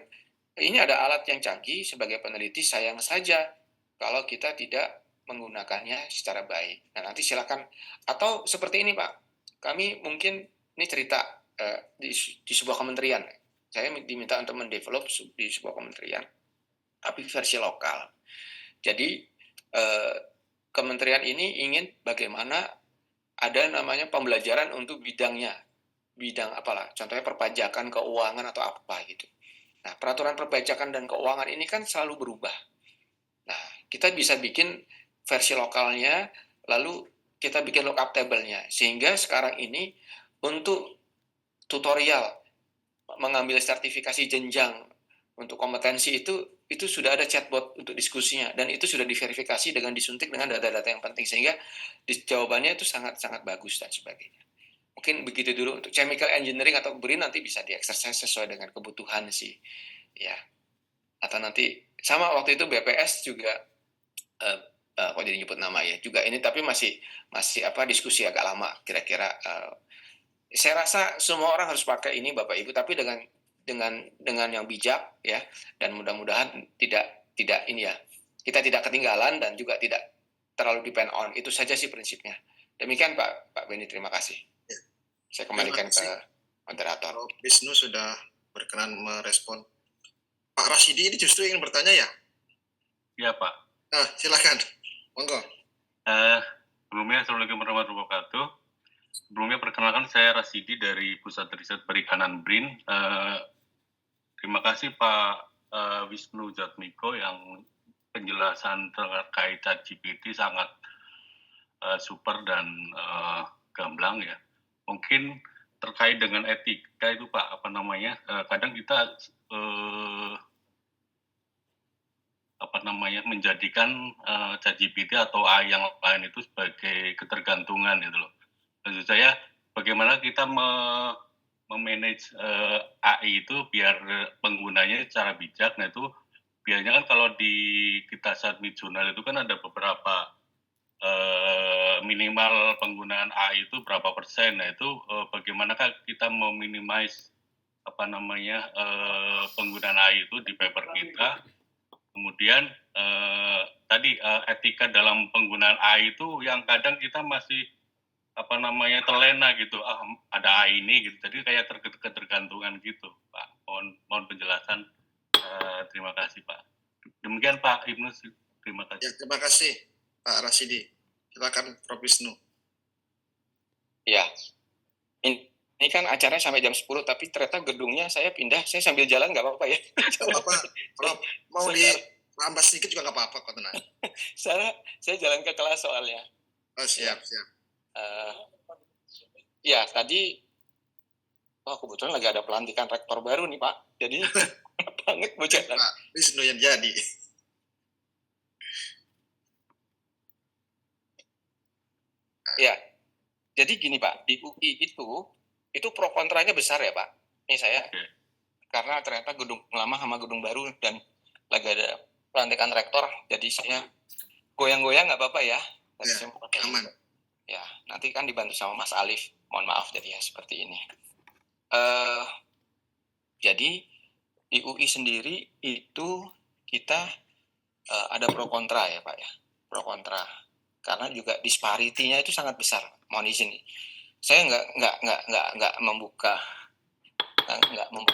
Speaker 1: ini ada alat yang canggih, sebagai peneliti sayang saja kalau kita tidak menggunakannya secara baik. Nah nanti silakan, atau seperti ini Pak, kami mungkin ini cerita di sebuah kementerian, saya diminta untuk mendevelop di sebuah kementerian, tapi versi lokal. Jadi kementerian ini ingin bagaimana ada namanya pembelajaran untuk bidangnya, bidang apalah, contohnya perpajakan, keuangan atau apa gitu. Nah, peraturan perpajakan dan keuangan ini kan selalu berubah. Nah, kita bisa bikin versi lokalnya, lalu kita bikin lookup table-nya, sehingga sekarang ini untuk tutorial mengambil sertifikasi jenjang untuk kompetensi itu sudah ada chatbot untuk diskusinya, dan itu sudah diverifikasi dengan disuntik dengan data-data yang penting, sehingga jawabannya itu sangat-sangat bagus dan sebagainya. Mungkin begitu dulu untuk chemical engineering atau BRIN, nanti bisa dieksersis sesuai dengan kebutuhan sih ya, atau nanti sama waktu itu BPS juga kok jadi nyebut nama ya juga ini, tapi masih apa, diskusi agak lama kira-kira. Saya rasa semua orang harus pakai ini Bapak Ibu, tapi dengan yang bijak ya, dan mudah-mudahan tidak ini ya, kita tidak ketinggalan dan juga tidak terlalu depend on. Itu saja sih prinsipnya. Demikian Pak Beni, terima kasih. Saya kembalikan ke moderator.
Speaker 2: Prof. Wisnu sudah berkenan merespon. Pak Rasidi ini justru ingin bertanya ya?
Speaker 3: Iya Pak.
Speaker 2: Silakan, monggo.
Speaker 3: Sebelumnya Assalamualaikum warahmatullahi wabarakatuh. Sebelumnya perkenalkan saya Rasidi dari Pusat Riset Perikanan BRIN. Terima kasih Pak Wisnu Jatmiko yang penjelasan terkait ChatGPT sangat super dan gamblang ya. Mungkin terkait dengan etika itu Pak, apa namanya, kadang kita menjadikan ChatGPT atau AI yang lain itu sebagai ketergantungan gitu loh. Maksud saya bagaimana kita memanage AI itu biar penggunanya secara bijak. Nah itu biasanya kan kalau kita submit jurnal itu kan ada beberapa minimal penggunaan AI itu berapa persen. Nah itu bagaimanakah kita meminimize penggunaan AI itu di paper kita. Kemudian tadi etika dalam penggunaan AI itu yang kadang kita masih terlena gitu, ada AI ini gitu, jadi kayak ketergantungan gitu Pak. Mohon penjelasan. Terima kasih Pak. Demikian Pak Ibnu, terima kasih.
Speaker 2: Ya, terima kasih Pak Rasidi. Silakan Prof. Wisnu.
Speaker 1: Ya, ini kan acaranya sampai jam 10, tapi ternyata gedungnya saya pindah, saya sambil jalan nggak apa-apa ya?
Speaker 2: Nggak apa-apa, Prof. Mau dirampas sedikit juga nggak apa-apa kok, tenang.
Speaker 1: Saya jalan ke kelas soalnya.
Speaker 2: Siap.
Speaker 1: Ya, tadi Oh, kebetulan lagi ada pelantikan rektor baru nih Pak, jadi banget bocoran.
Speaker 2: Pak Wisnu yang jadi.
Speaker 1: Ya, jadi gini Pak, di UI itu pro kontranya besar ya Pak. Ini saya, karena ternyata gedung lama sama gedung baru dan lagi ada pelantikan rektor, jadi saya goyang-goyang nggak apa-apa ya.
Speaker 2: Ya, aman.
Speaker 1: Ya, nanti kan dibantu sama Mas Alif. Mohon maaf jadi ya seperti ini. Jadi di UI sendiri itu kita ada pro kontra ya Pak ya, pro kontra. Karena juga disparity-nya itu sangat besar. Mohon izin nih, saya nggak membuka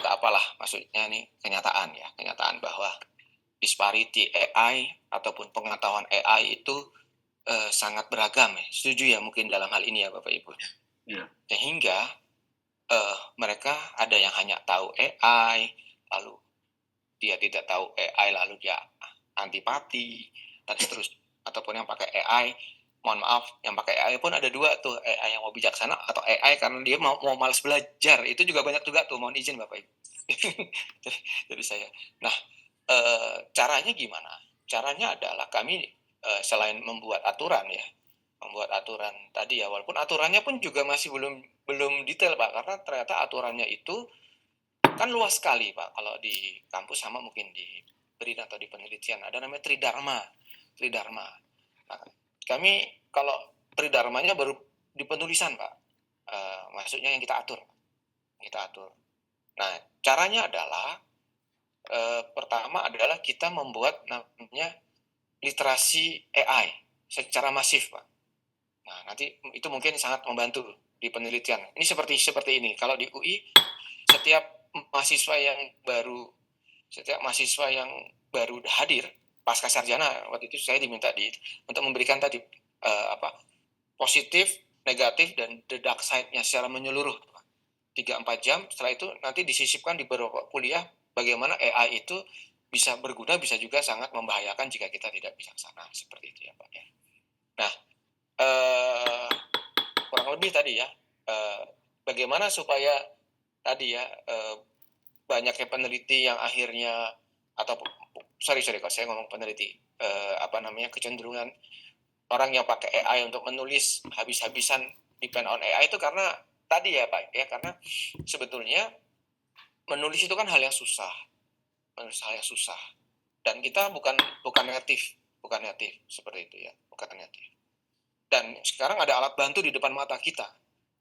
Speaker 1: apalah, maksudnya nih kenyataan bahwa disparity AI ataupun pengetahuan AI itu sangat beragam ya. Setuju ya mungkin dalam hal ini ya Bapak Ibu.
Speaker 3: Iya.
Speaker 1: Sehingga mereka ada yang hanya tahu AI, lalu dia tidak tahu AI, lalu dia antipati dan seterusnya. Ataupun yang pakai AI, mohon maaf, yang pakai AI pun ada dua tuh, AI yang mau bijaksana atau AI karena dia mau malas belajar. Itu juga banyak juga tuh, mohon izin Bapak Ibu. Jadi saya. Nah, caranya gimana? Caranya adalah kami selain membuat aturan tadi ya, walaupun aturannya pun juga masih belum detail Pak, karena ternyata aturannya itu kan luas sekali Pak. Kalau di kampus sama mungkin di BRIN atau di penelitian ada namanya Tridharma. Nah, kami kalau Tridharmanya baru di penulisan Pak. Maksudnya yang kita atur. Nah, caranya adalah pertama adalah kita membuat namanya literasi AI secara masif Pak. Nah, nanti itu mungkin sangat membantu di penelitian. Ini seperti ini. Kalau di UI setiap mahasiswa yang baru hadir pasca sarjana, waktu itu saya diminta untuk memberikan tadi positif, negatif dan the dark side-nya secara menyeluruh 3-4 jam. Setelah itu nanti disisipkan di beberapa kuliah bagaimana AI itu bisa berguna, bisa juga sangat membahayakan jika kita tidak bijaksana, seperti itu ya Pak ya. Nah, kurang lebih tadi ya, bagaimana supaya tadi ya banyaknya peneliti yang akhirnya atau sorry kok saya ngomong peneliti, kecenderungan orang yang pakai AI untuk menulis habis-habisan depend on AI itu karena tadi ya Pak ya, karena sebetulnya menulis itu kan hal yang susah dan kita bukan native seperti itu ya, bukan native. Dan sekarang ada alat bantu di depan mata kita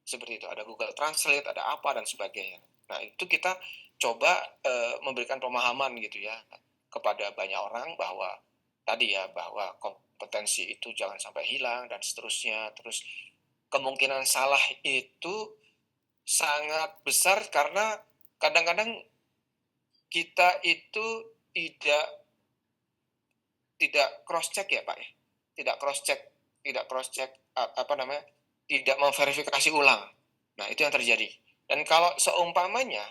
Speaker 1: seperti itu, ada Google Translate, ada apa dan sebagainya. Nah, itu kita coba memberikan pemahaman gitu ya kepada banyak orang bahwa tadi ya, bahwa kompetensi itu jangan sampai hilang dan seterusnya. Terus kemungkinan salah itu sangat besar karena kadang-kadang kita itu tidak cross check ya Pak ya. Tidak cross check tidak memverifikasi ulang. Nah, itu yang terjadi. Dan kalau seumpamanya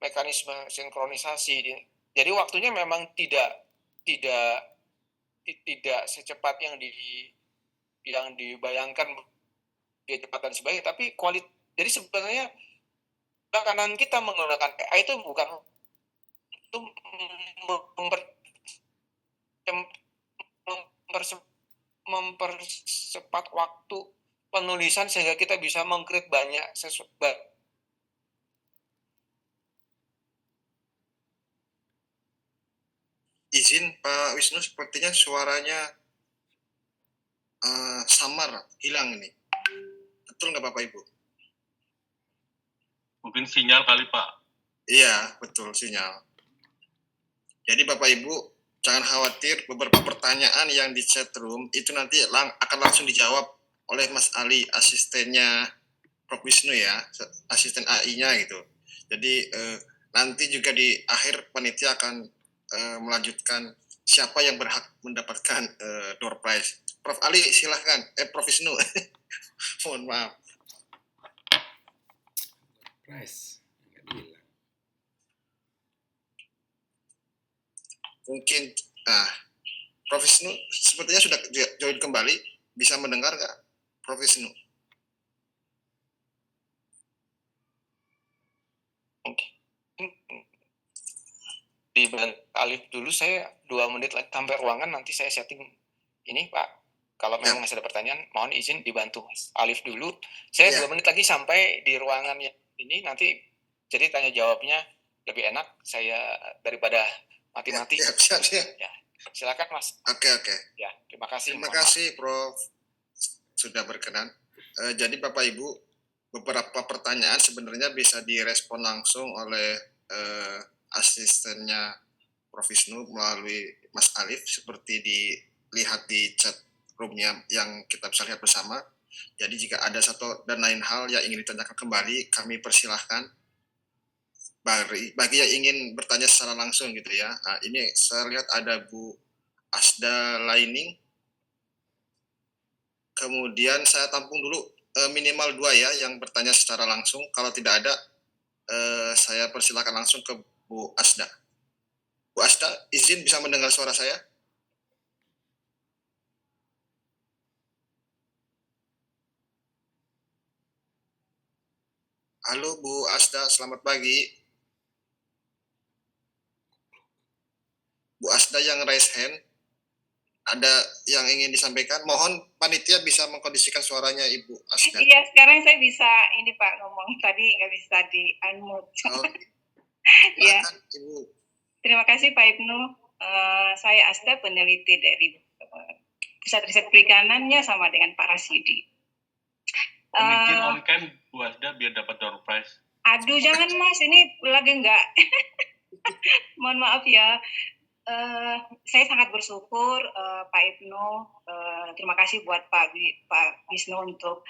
Speaker 1: mekanisme sinkronisasi, jadi waktunya memang tidak secepat yang dibayangkan dia cepat dan sebagainya, tapi jadi sebenarnya kanan kita menggunakan AI itu bukan untuk mempercepat waktu penulisan sehingga kita bisa meng-create banyak sesuatu.
Speaker 2: Izin Pak Wisnu, sepertinya suaranya samar, hilang ini. Betul nggak Bapak Ibu?
Speaker 3: Mungkin sinyal kali Pak.
Speaker 2: Iya, betul sinyal. Jadi Bapak Ibu jangan khawatir, beberapa pertanyaan yang di chat room itu nanti akan langsung dijawab oleh Mas Ali, asistennya Prof Wisnu ya, asisten AI-nya gitu. Jadi nanti juga di akhir panitia akan melanjutkan siapa yang berhak mendapatkan door prize. Prof Ali silahkan, Prof Wisnu, mohon maaf.
Speaker 6: Prize, nggak bilang.
Speaker 2: Mungkin, Prof Wisnu sepertinya sudah join kembali, bisa mendengar nggak, Prof Wisnu?
Speaker 1: dibantu Alif dulu, saya 2 menit lagi sampai ruangan, nanti saya setting ini Pak. Kalau memang masih ada pertanyaan, mohon izin dibantu Alif dulu. Saya 2 menit lagi sampai di ruangan ini, nanti jadi tanya jawabnya lebih enak saya daripada mati-mati.
Speaker 2: Siap.
Speaker 1: Ya, silakan Mas.
Speaker 2: Oke.
Speaker 1: Ya, terima kasih.
Speaker 2: Terima
Speaker 1: mohon maaf.
Speaker 2: kasih Prof sudah berkenan. Jadi Bapak Ibu, beberapa pertanyaan sebenarnya bisa direspon langsung oleh asistennya Prof Wisnu melalui Mas Alif, seperti dilihat di chat roomnya yang kita bisa lihat bersama. Jadi jika ada satu dan lain hal yang ingin ditanyakan kembali, kami persilahkan. Bagi yang ingin bertanya secara langsung gitu ya. Nah, ini saya lihat ada Bu Asda Laining. Kemudian saya tampung dulu minimal 2 ya yang bertanya secara langsung. Kalau tidak ada, saya persilakan langsung ke Bu Asda. Bu Asda, izin bisa mendengar suara saya? Halo Bu Asda, selamat pagi. Bu Asda yang raise hand, ada yang ingin disampaikan? Mohon panitia bisa mengkondisikan suaranya Ibu Asda.
Speaker 7: Iya, sekarang saya bisa ini Pak ngomong, tadi nggak bisa di unmute. Ya,
Speaker 2: Silakan Ibu.
Speaker 7: terima kasih Pak Ibnu. Saya Asda, peneliti dari Pusat Riset Perikanannya sama dengan Pak Rasidi.
Speaker 3: Izin on cam Bu Asda biar dapat door prize.
Speaker 7: Aduh, jangan Mas, ini lagi nggak. Mohon maaf ya. Saya sangat bersyukur Pak Ibnu. Terima kasih buat Pak Wisnu untuk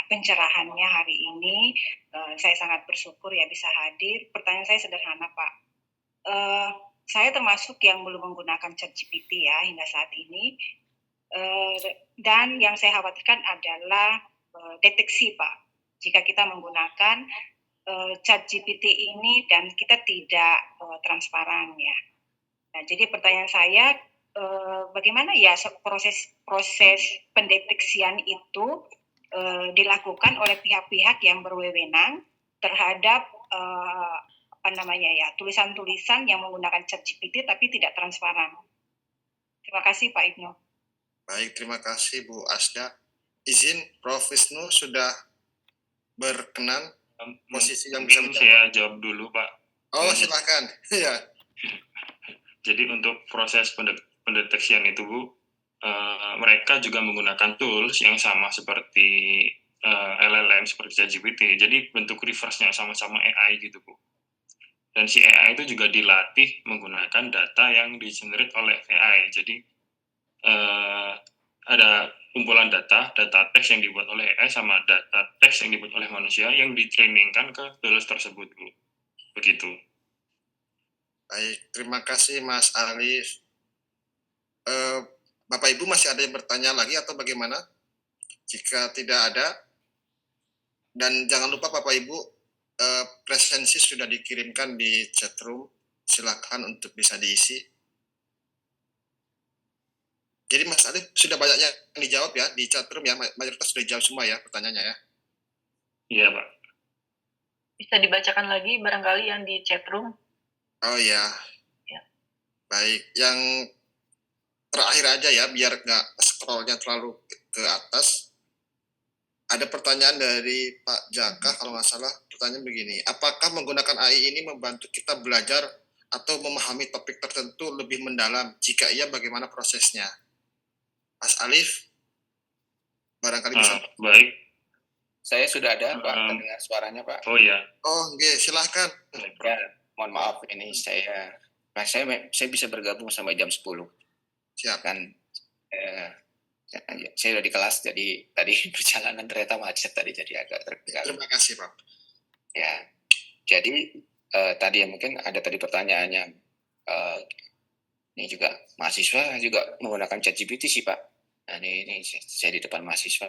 Speaker 7: pencerahannya hari ini. Saya sangat bersyukur ya bisa hadir. Pertanyaan saya sederhana Pak. Saya termasuk yang belum menggunakan ChatGPT ya hingga saat ini. Dan yang saya khawatirkan adalah deteksi Pak. Jika kita menggunakan ChatGPT ini dan kita tidak transparan ya. Nah, jadi pertanyaan saya, bagaimana ya proses pendeteksian itu dilakukan oleh pihak-pihak yang berwenang terhadap tulisan-tulisan yang menggunakan ChatGPT tapi tidak transparan. Terima kasih Pak Ibnu.
Speaker 2: Baik, terima kasih Bu Asda. Izin Prof Wisnu sudah berkenan posisi yang bisa
Speaker 8: mungkin saya jawab dulu Pak.
Speaker 2: Oh, silakan. Ya.
Speaker 8: Jadi untuk proses pendeteksian itu Bu, mereka juga menggunakan tools yang sama seperti LLM seperti ChatGPT. Jadi bentuk reverse-nya sama-sama AI gitu Bu. Dan si AI itu juga dilatih menggunakan data yang di-generate oleh AI. Jadi ada kumpulan data teks yang dibuat oleh AI sama data teks yang dibuat oleh manusia yang ditrainingkan ke tools tersebut Bu. Begitu.
Speaker 2: Baik, terima kasih Mas Alif. Bapak Ibu masih ada yang bertanya lagi atau bagaimana? Jika tidak ada, dan jangan lupa Bapak Ibu, presensi sudah dikirimkan di chat room, silakan untuk bisa diisi. Jadi Mas Alif sudah banyak yang dijawab ya di chat room ya, mayoritas sudah dijawab semua ya pertanyaannya ya.
Speaker 8: Iya Pak.
Speaker 9: Bisa dibacakan lagi barangkali yang di chat room.
Speaker 2: Oh ya. Baik, yang terakhir aja ya, biar nggak scrollnya terlalu ke atas. Ada pertanyaan dari Pak Jaka, kalau nggak salah, pertanyaan begini. Apakah menggunakan AI ini membantu kita belajar atau memahami topik tertentu lebih mendalam? Jika iya, bagaimana prosesnya? Mas Alif, barangkali bisa.
Speaker 8: Baik.
Speaker 1: Saya sudah ada Pak, mendengar suaranya Pak.
Speaker 8: Oh iya.
Speaker 2: Oh, okay, silahkan.
Speaker 1: Ya, mohon maaf, ini saya bisa bergabung sampai jam 10.
Speaker 2: Siap.
Speaker 1: Kan saya udah di kelas, jadi tadi perjalanan ternyata macet tadi, jadi agak terganggu.
Speaker 2: Terima kasih Pak.
Speaker 1: Ya, jadi tadi ya mungkin ada tadi pertanyaannya, ini juga mahasiswa juga menggunakan ChatGPT sih Pak. Nah ini saya di depan mahasiswa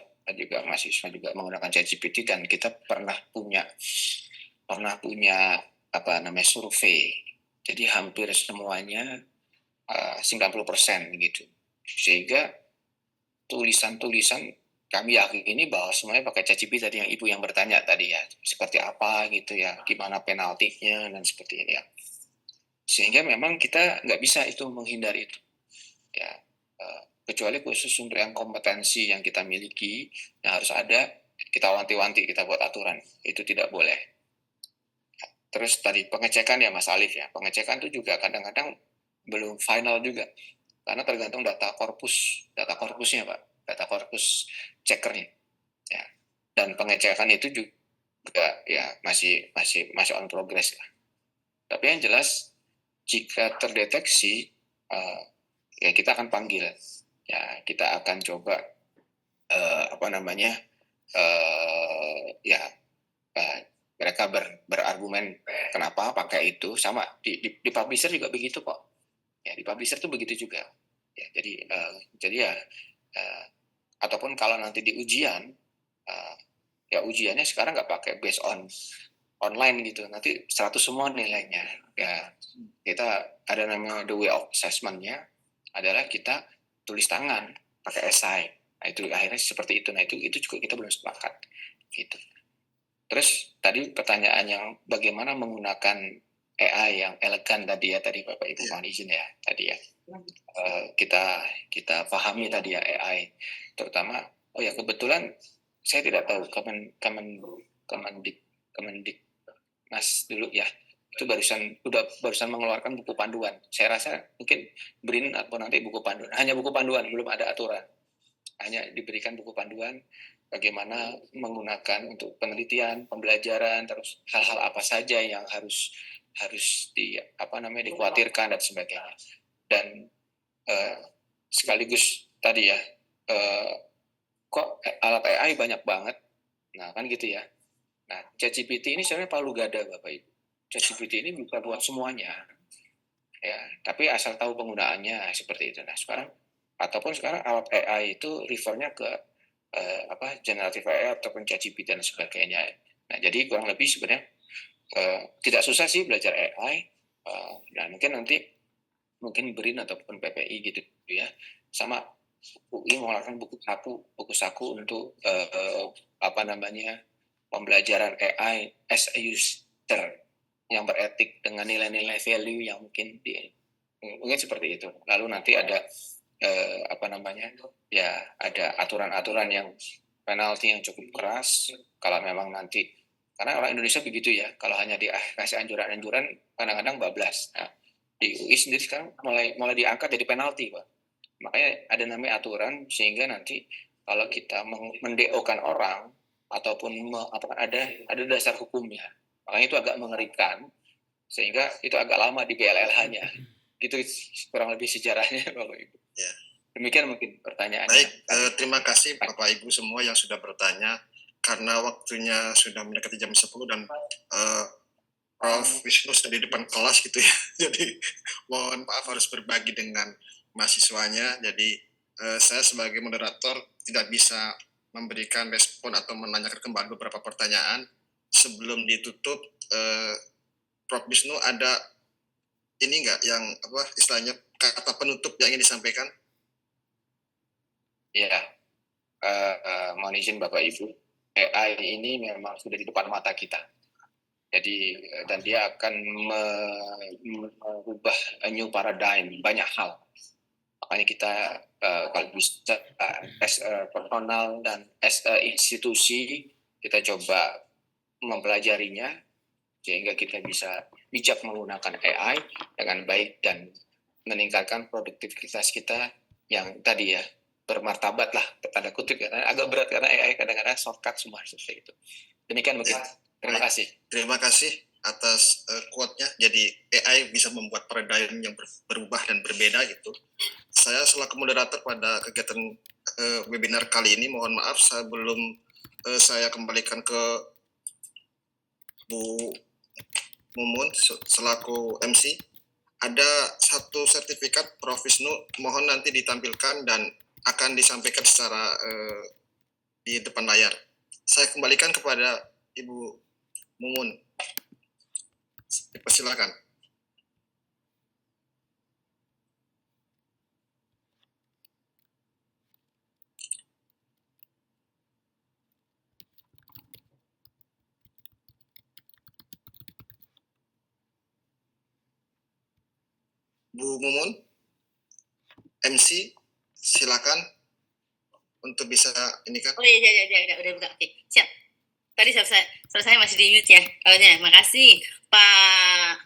Speaker 1: juga menggunakan ChatGPT, dan kita pernah punya survei. Jadi hampir semuanya 90% gitu. Sehingga tulisan-tulisan kami yakini bahwa semuanya pakai ChatGPT tadi yang Ibu yang bertanya tadi ya, seperti apa gitu ya, gimana penaltinya dan seperti ini ya. Sehingga memang kita nggak bisa itu menghindari itu. Ya, kecuali khusus untuk yang kompetensi yang kita miliki, yang harus ada, kita wanti-wanti, kita buat aturan. Itu tidak boleh. Terus tadi pengecekan ya Mas Alif ya, pengecekan itu juga kadang-kadang belum final juga. Karena tergantung data korpusnya Pak, data korpus checkernya. Ya. Dan pengecekan itu juga ya masih on progress lah. Tapi yang jelas jika terdeteksi ya kita akan panggil, ya kita akan coba mereka berargumen kenapa pakai itu, sama di publisher juga begitu kok. Ya di publisher tuh begitu juga. Ya jadi ataupun kalau nanti di ujian ya ujiannya sekarang nggak pakai based on online gitu, nanti 100 semua nilainya. Ya kita ada namanya the way of assessment-nya adalah kita tulis tangan pakai esai. Nah itu akhirnya seperti itu. Nah itu juga kita belum sepakat gitu. Terus tadi pertanyaan yang bagaimana menggunakan AI yang elegan tadi ya, tadi Bapak Ibu mohon izin ya tadi ya. Kita pahami tadi ya AI, terutama kebetulan saya tidak tahu Kemendiknas dulu ya, itu barusan mengeluarkan buku panduan. Saya rasa mungkin BRIN atau nanti buku panduan, hanya buku panduan, belum ada aturan, hanya diberikan buku panduan bagaimana menggunakan untuk penelitian, pembelajaran, terus hal-hal apa saja yang harus dikhawatirkan dan sebagainya. Dan sekaligus tadi ya, kok alat AI banyak banget, nah kan gitu ya. Nah ChatGPT ini sebenarnya palu gada Bapak Ibu. ChatGPT ini bisa buat semuanya, ya. Tapi asal tahu penggunaannya seperti itu. Nah sekarang alat AI itu refernya ke generative AI ataupun ChatGPT dan sebagainya. Nah jadi kurang lebih sebenarnya tidak susah sih belajar AI. Nah mungkin BRIN ataupun PPI gitu ya, sama UI mengeluarkan buku saku untuk pembelajaran AI as a user yang beretik dengan nilai-nilai value yang mungkin seperti itu. Lalu nanti ada ada aturan-aturan yang penalti yang cukup keras kalau memang nanti, karena orang Indonesia begitu ya, kalau hanya dikasih anjuran-anjuran kadang-kadang bablas. Nah, di UI sendiri sekarang mulai diangkat jadi penalti Pak. Makanya ada namanya aturan, sehingga nanti kalau kita mendeokan orang ataupun ada dasar hukumnya. Makanya itu agak mengerikan, sehingga itu agak lama di BLLH-nya. Gitu kurang lebih sejarahnya Bapak Ibu.
Speaker 2: Ya.
Speaker 1: Demikian mungkin pertanyaannya.
Speaker 2: Baik, terima kasih Bapak Ibu semua yang sudah bertanya. Karena waktunya sudah mendekati jam 10 dan Prof. Wisnu sudah di depan kelas gitu ya. Jadi mohon maaf harus berbagi dengan mahasiswanya. Jadi saya sebagai moderator tidak bisa memberikan respon atau menanyakan kembali beberapa pertanyaan. Sebelum ditutup, Prof. Wisnu ada ini enggak yang istilahnya kata penutup yang ingin disampaikan?
Speaker 1: Ya, mohon izin Bapak Ibu, AI ini memang sudah di depan mata kita. Jadi dan dia akan mengubah new paradigm banyak hal. Makanya kita kalau bisa as a personal dan as a institusi kita coba mempelajarinya sehingga kita bisa bijak menggunakan AI dengan baik dan meningkatkan produktivitas kita yang tadi ya bermartabat lah, tanda kutip ya, agak berat karena AI kadang-kadang shortcut semua seperti itu. Demikian mungkin. Terima kasih.
Speaker 2: Terima kasih atas quote-nya. Jadi AI bisa membuat paradigm yang berubah dan berbeda gitu. Saya selaku moderator pada kegiatan webinar kali ini, mohon maaf sebelum saya kembalikan ke Bu Mumun selaku MC. Ada satu sertifikat Prof. Wisnu, mohon nanti ditampilkan dan akan disampaikan secara di depan layar. Saya kembalikan kepada Ibu Mumun. Silakan. Bu Mumun, MC, silakan untuk bisa ini kan.
Speaker 10: Oh iya, udah buka. Oke, siap. Tadi saya masih di mute ya. Oh ya, makasih Pak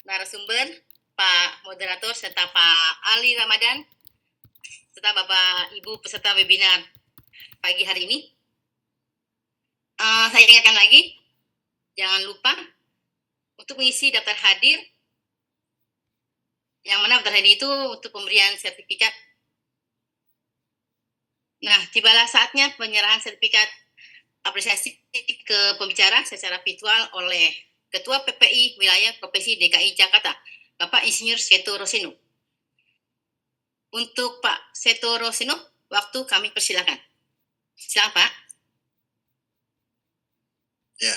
Speaker 10: narasumber, Pak moderator, serta Pak Ali Ramadan, serta Bapak Ibu peserta webinar pagi hari ini. Saya ingatkan lagi, jangan lupa untuk mengisi daftar hadir. Yang mana daftar hadir itu untuk pemberian sertifikat. Nah, tibalah saatnya penyerahan sertifikat apresiasi ke pembicara secara virtual oleh Ketua PPI Wilayah Provinsi DKI Jakarta, Bapak Insinyur Seto Roseno. Untuk Pak Seto Roseno, waktu kami persilakan. Silakan Pak.
Speaker 2: Ya.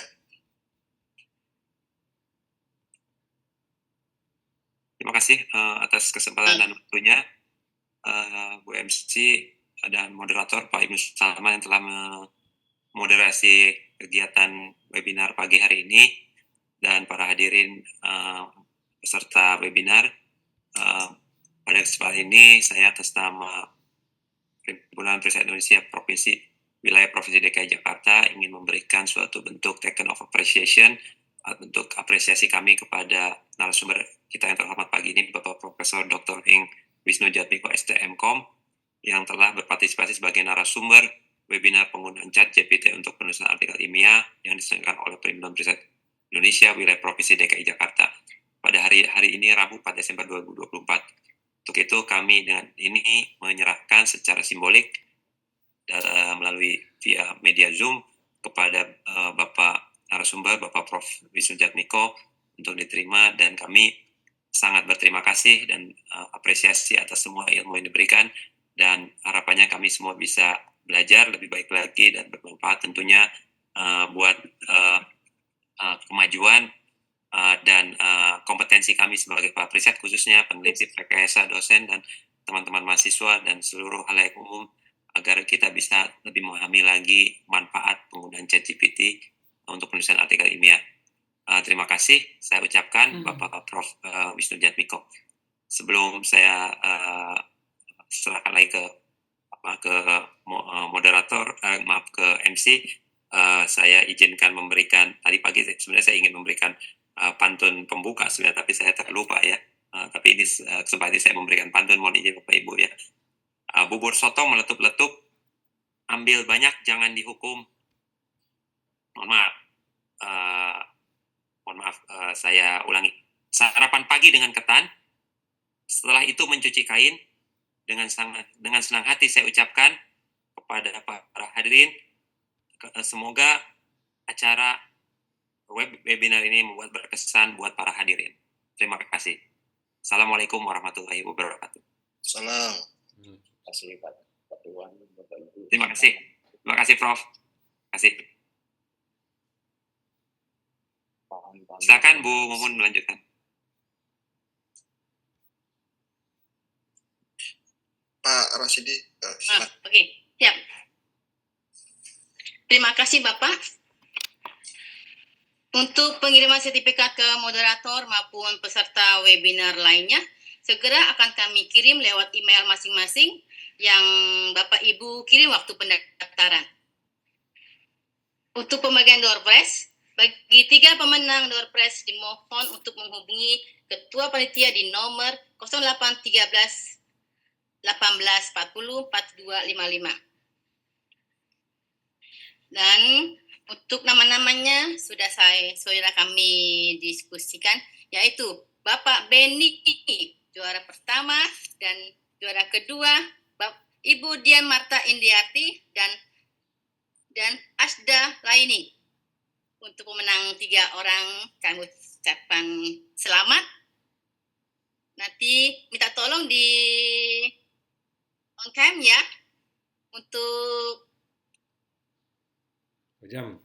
Speaker 4: Terima kasih atas kesempatan dan waktunya, Bu MC dan moderator Pak Ibnu Salman yang telah memoderasi kegiatan webinar pagi hari ini, dan para hadirin peserta webinar. Pada kesempatan ini saya atas nama Perhimpunan Periset Indonesia Wilayah Provinsi DKI Jakarta ingin memberikan suatu bentuk token of appreciation, bentuk apresiasi kami kepada narasumber kita yang terhormat pagi ini, Bapak Profesor Dr. Ing Wisnu Jatmiko STMkom, yang telah berpartisipasi sebagai narasumber webinar penggunaan ChatGPT untuk penulisan artikel ilmiah yang diselenggarakan oleh Perhimpunan Periset Indonesia Wilayah Provinsi DKI Jakarta pada hari ini Rabu 4 Desember 2024. Untuk itu kami dengan ini menyerahkan secara simbolik melalui via media Zoom kepada Bapak narasumber, Bapak Prof. Wisnu Jatmiko untuk diterima, dan kami sangat berterima kasih dan apresiasi atas semua ilmu yang diberikan, dan harapannya kami semua bisa belajar lebih baik lagi dan bermanfaat tentunya buat kemajuan dan kompetensi kami sebagai para periset, khususnya peneliti, rekayasa, dosen, dan teman-teman mahasiswa dan seluruh halayak umum, agar kita bisa lebih memahami lagi manfaat penggunaan ChatGPT untuk penulisan artikel ilmiah. Terima kasih saya ucapkan Bapak Prof. Wisnu Jatmiko. Sebelum saya serahkan lagi ke moderator, ke MC, saya izinkan memberikan, tadi pagi sebenarnya saya ingin memberikan pantun pembuka sebenarnya, tapi saya terlupa ya. Tapi ini kesempatan ini saya memberikan pantun, mohon izin Bapak Ibu ya. Bubur soto meletup-letup, ambil banyak jangan dihukum. Mohon maaf, saya ulangi. Sarapan pagi dengan ketan, setelah itu mencuci kain. Dengan senang hati saya ucapkan kepada para hadirin, semoga acara webinar ini membuat berkesan buat para hadirin. Terima kasih. Assalamualaikum warahmatullahi wabarakatuh.
Speaker 2: Salam.
Speaker 4: Terima kasih. Terima kasih Prof. Terima kasih. Silakan Bu Mumun melanjutkan.
Speaker 2: Pak Rasidi, silakan.
Speaker 10: Oke, siap. Terima kasih Bapak. Untuk pengiriman sertifikat ke moderator maupun peserta webinar lainnya, segera akan kami kirim lewat email masing-masing yang Bapak Ibu kirim waktu pendaftaran. Untuk pembagian door prize, bagi 3 pemenang door prize dimohon untuk menghubungi Ketua Panitia di nomor 0813 1840 4255. Dan untuk nama-namanya sudah kami diskusikan, yaitu Bapak Beni, juara pertama, dan juara kedua Ibu Dian Marta Indiarti dan Asda Laini. Untuk pemenang 3 orang kami ucapkan selamat. Nanti minta tolong di on cam ya untuk
Speaker 6: jam.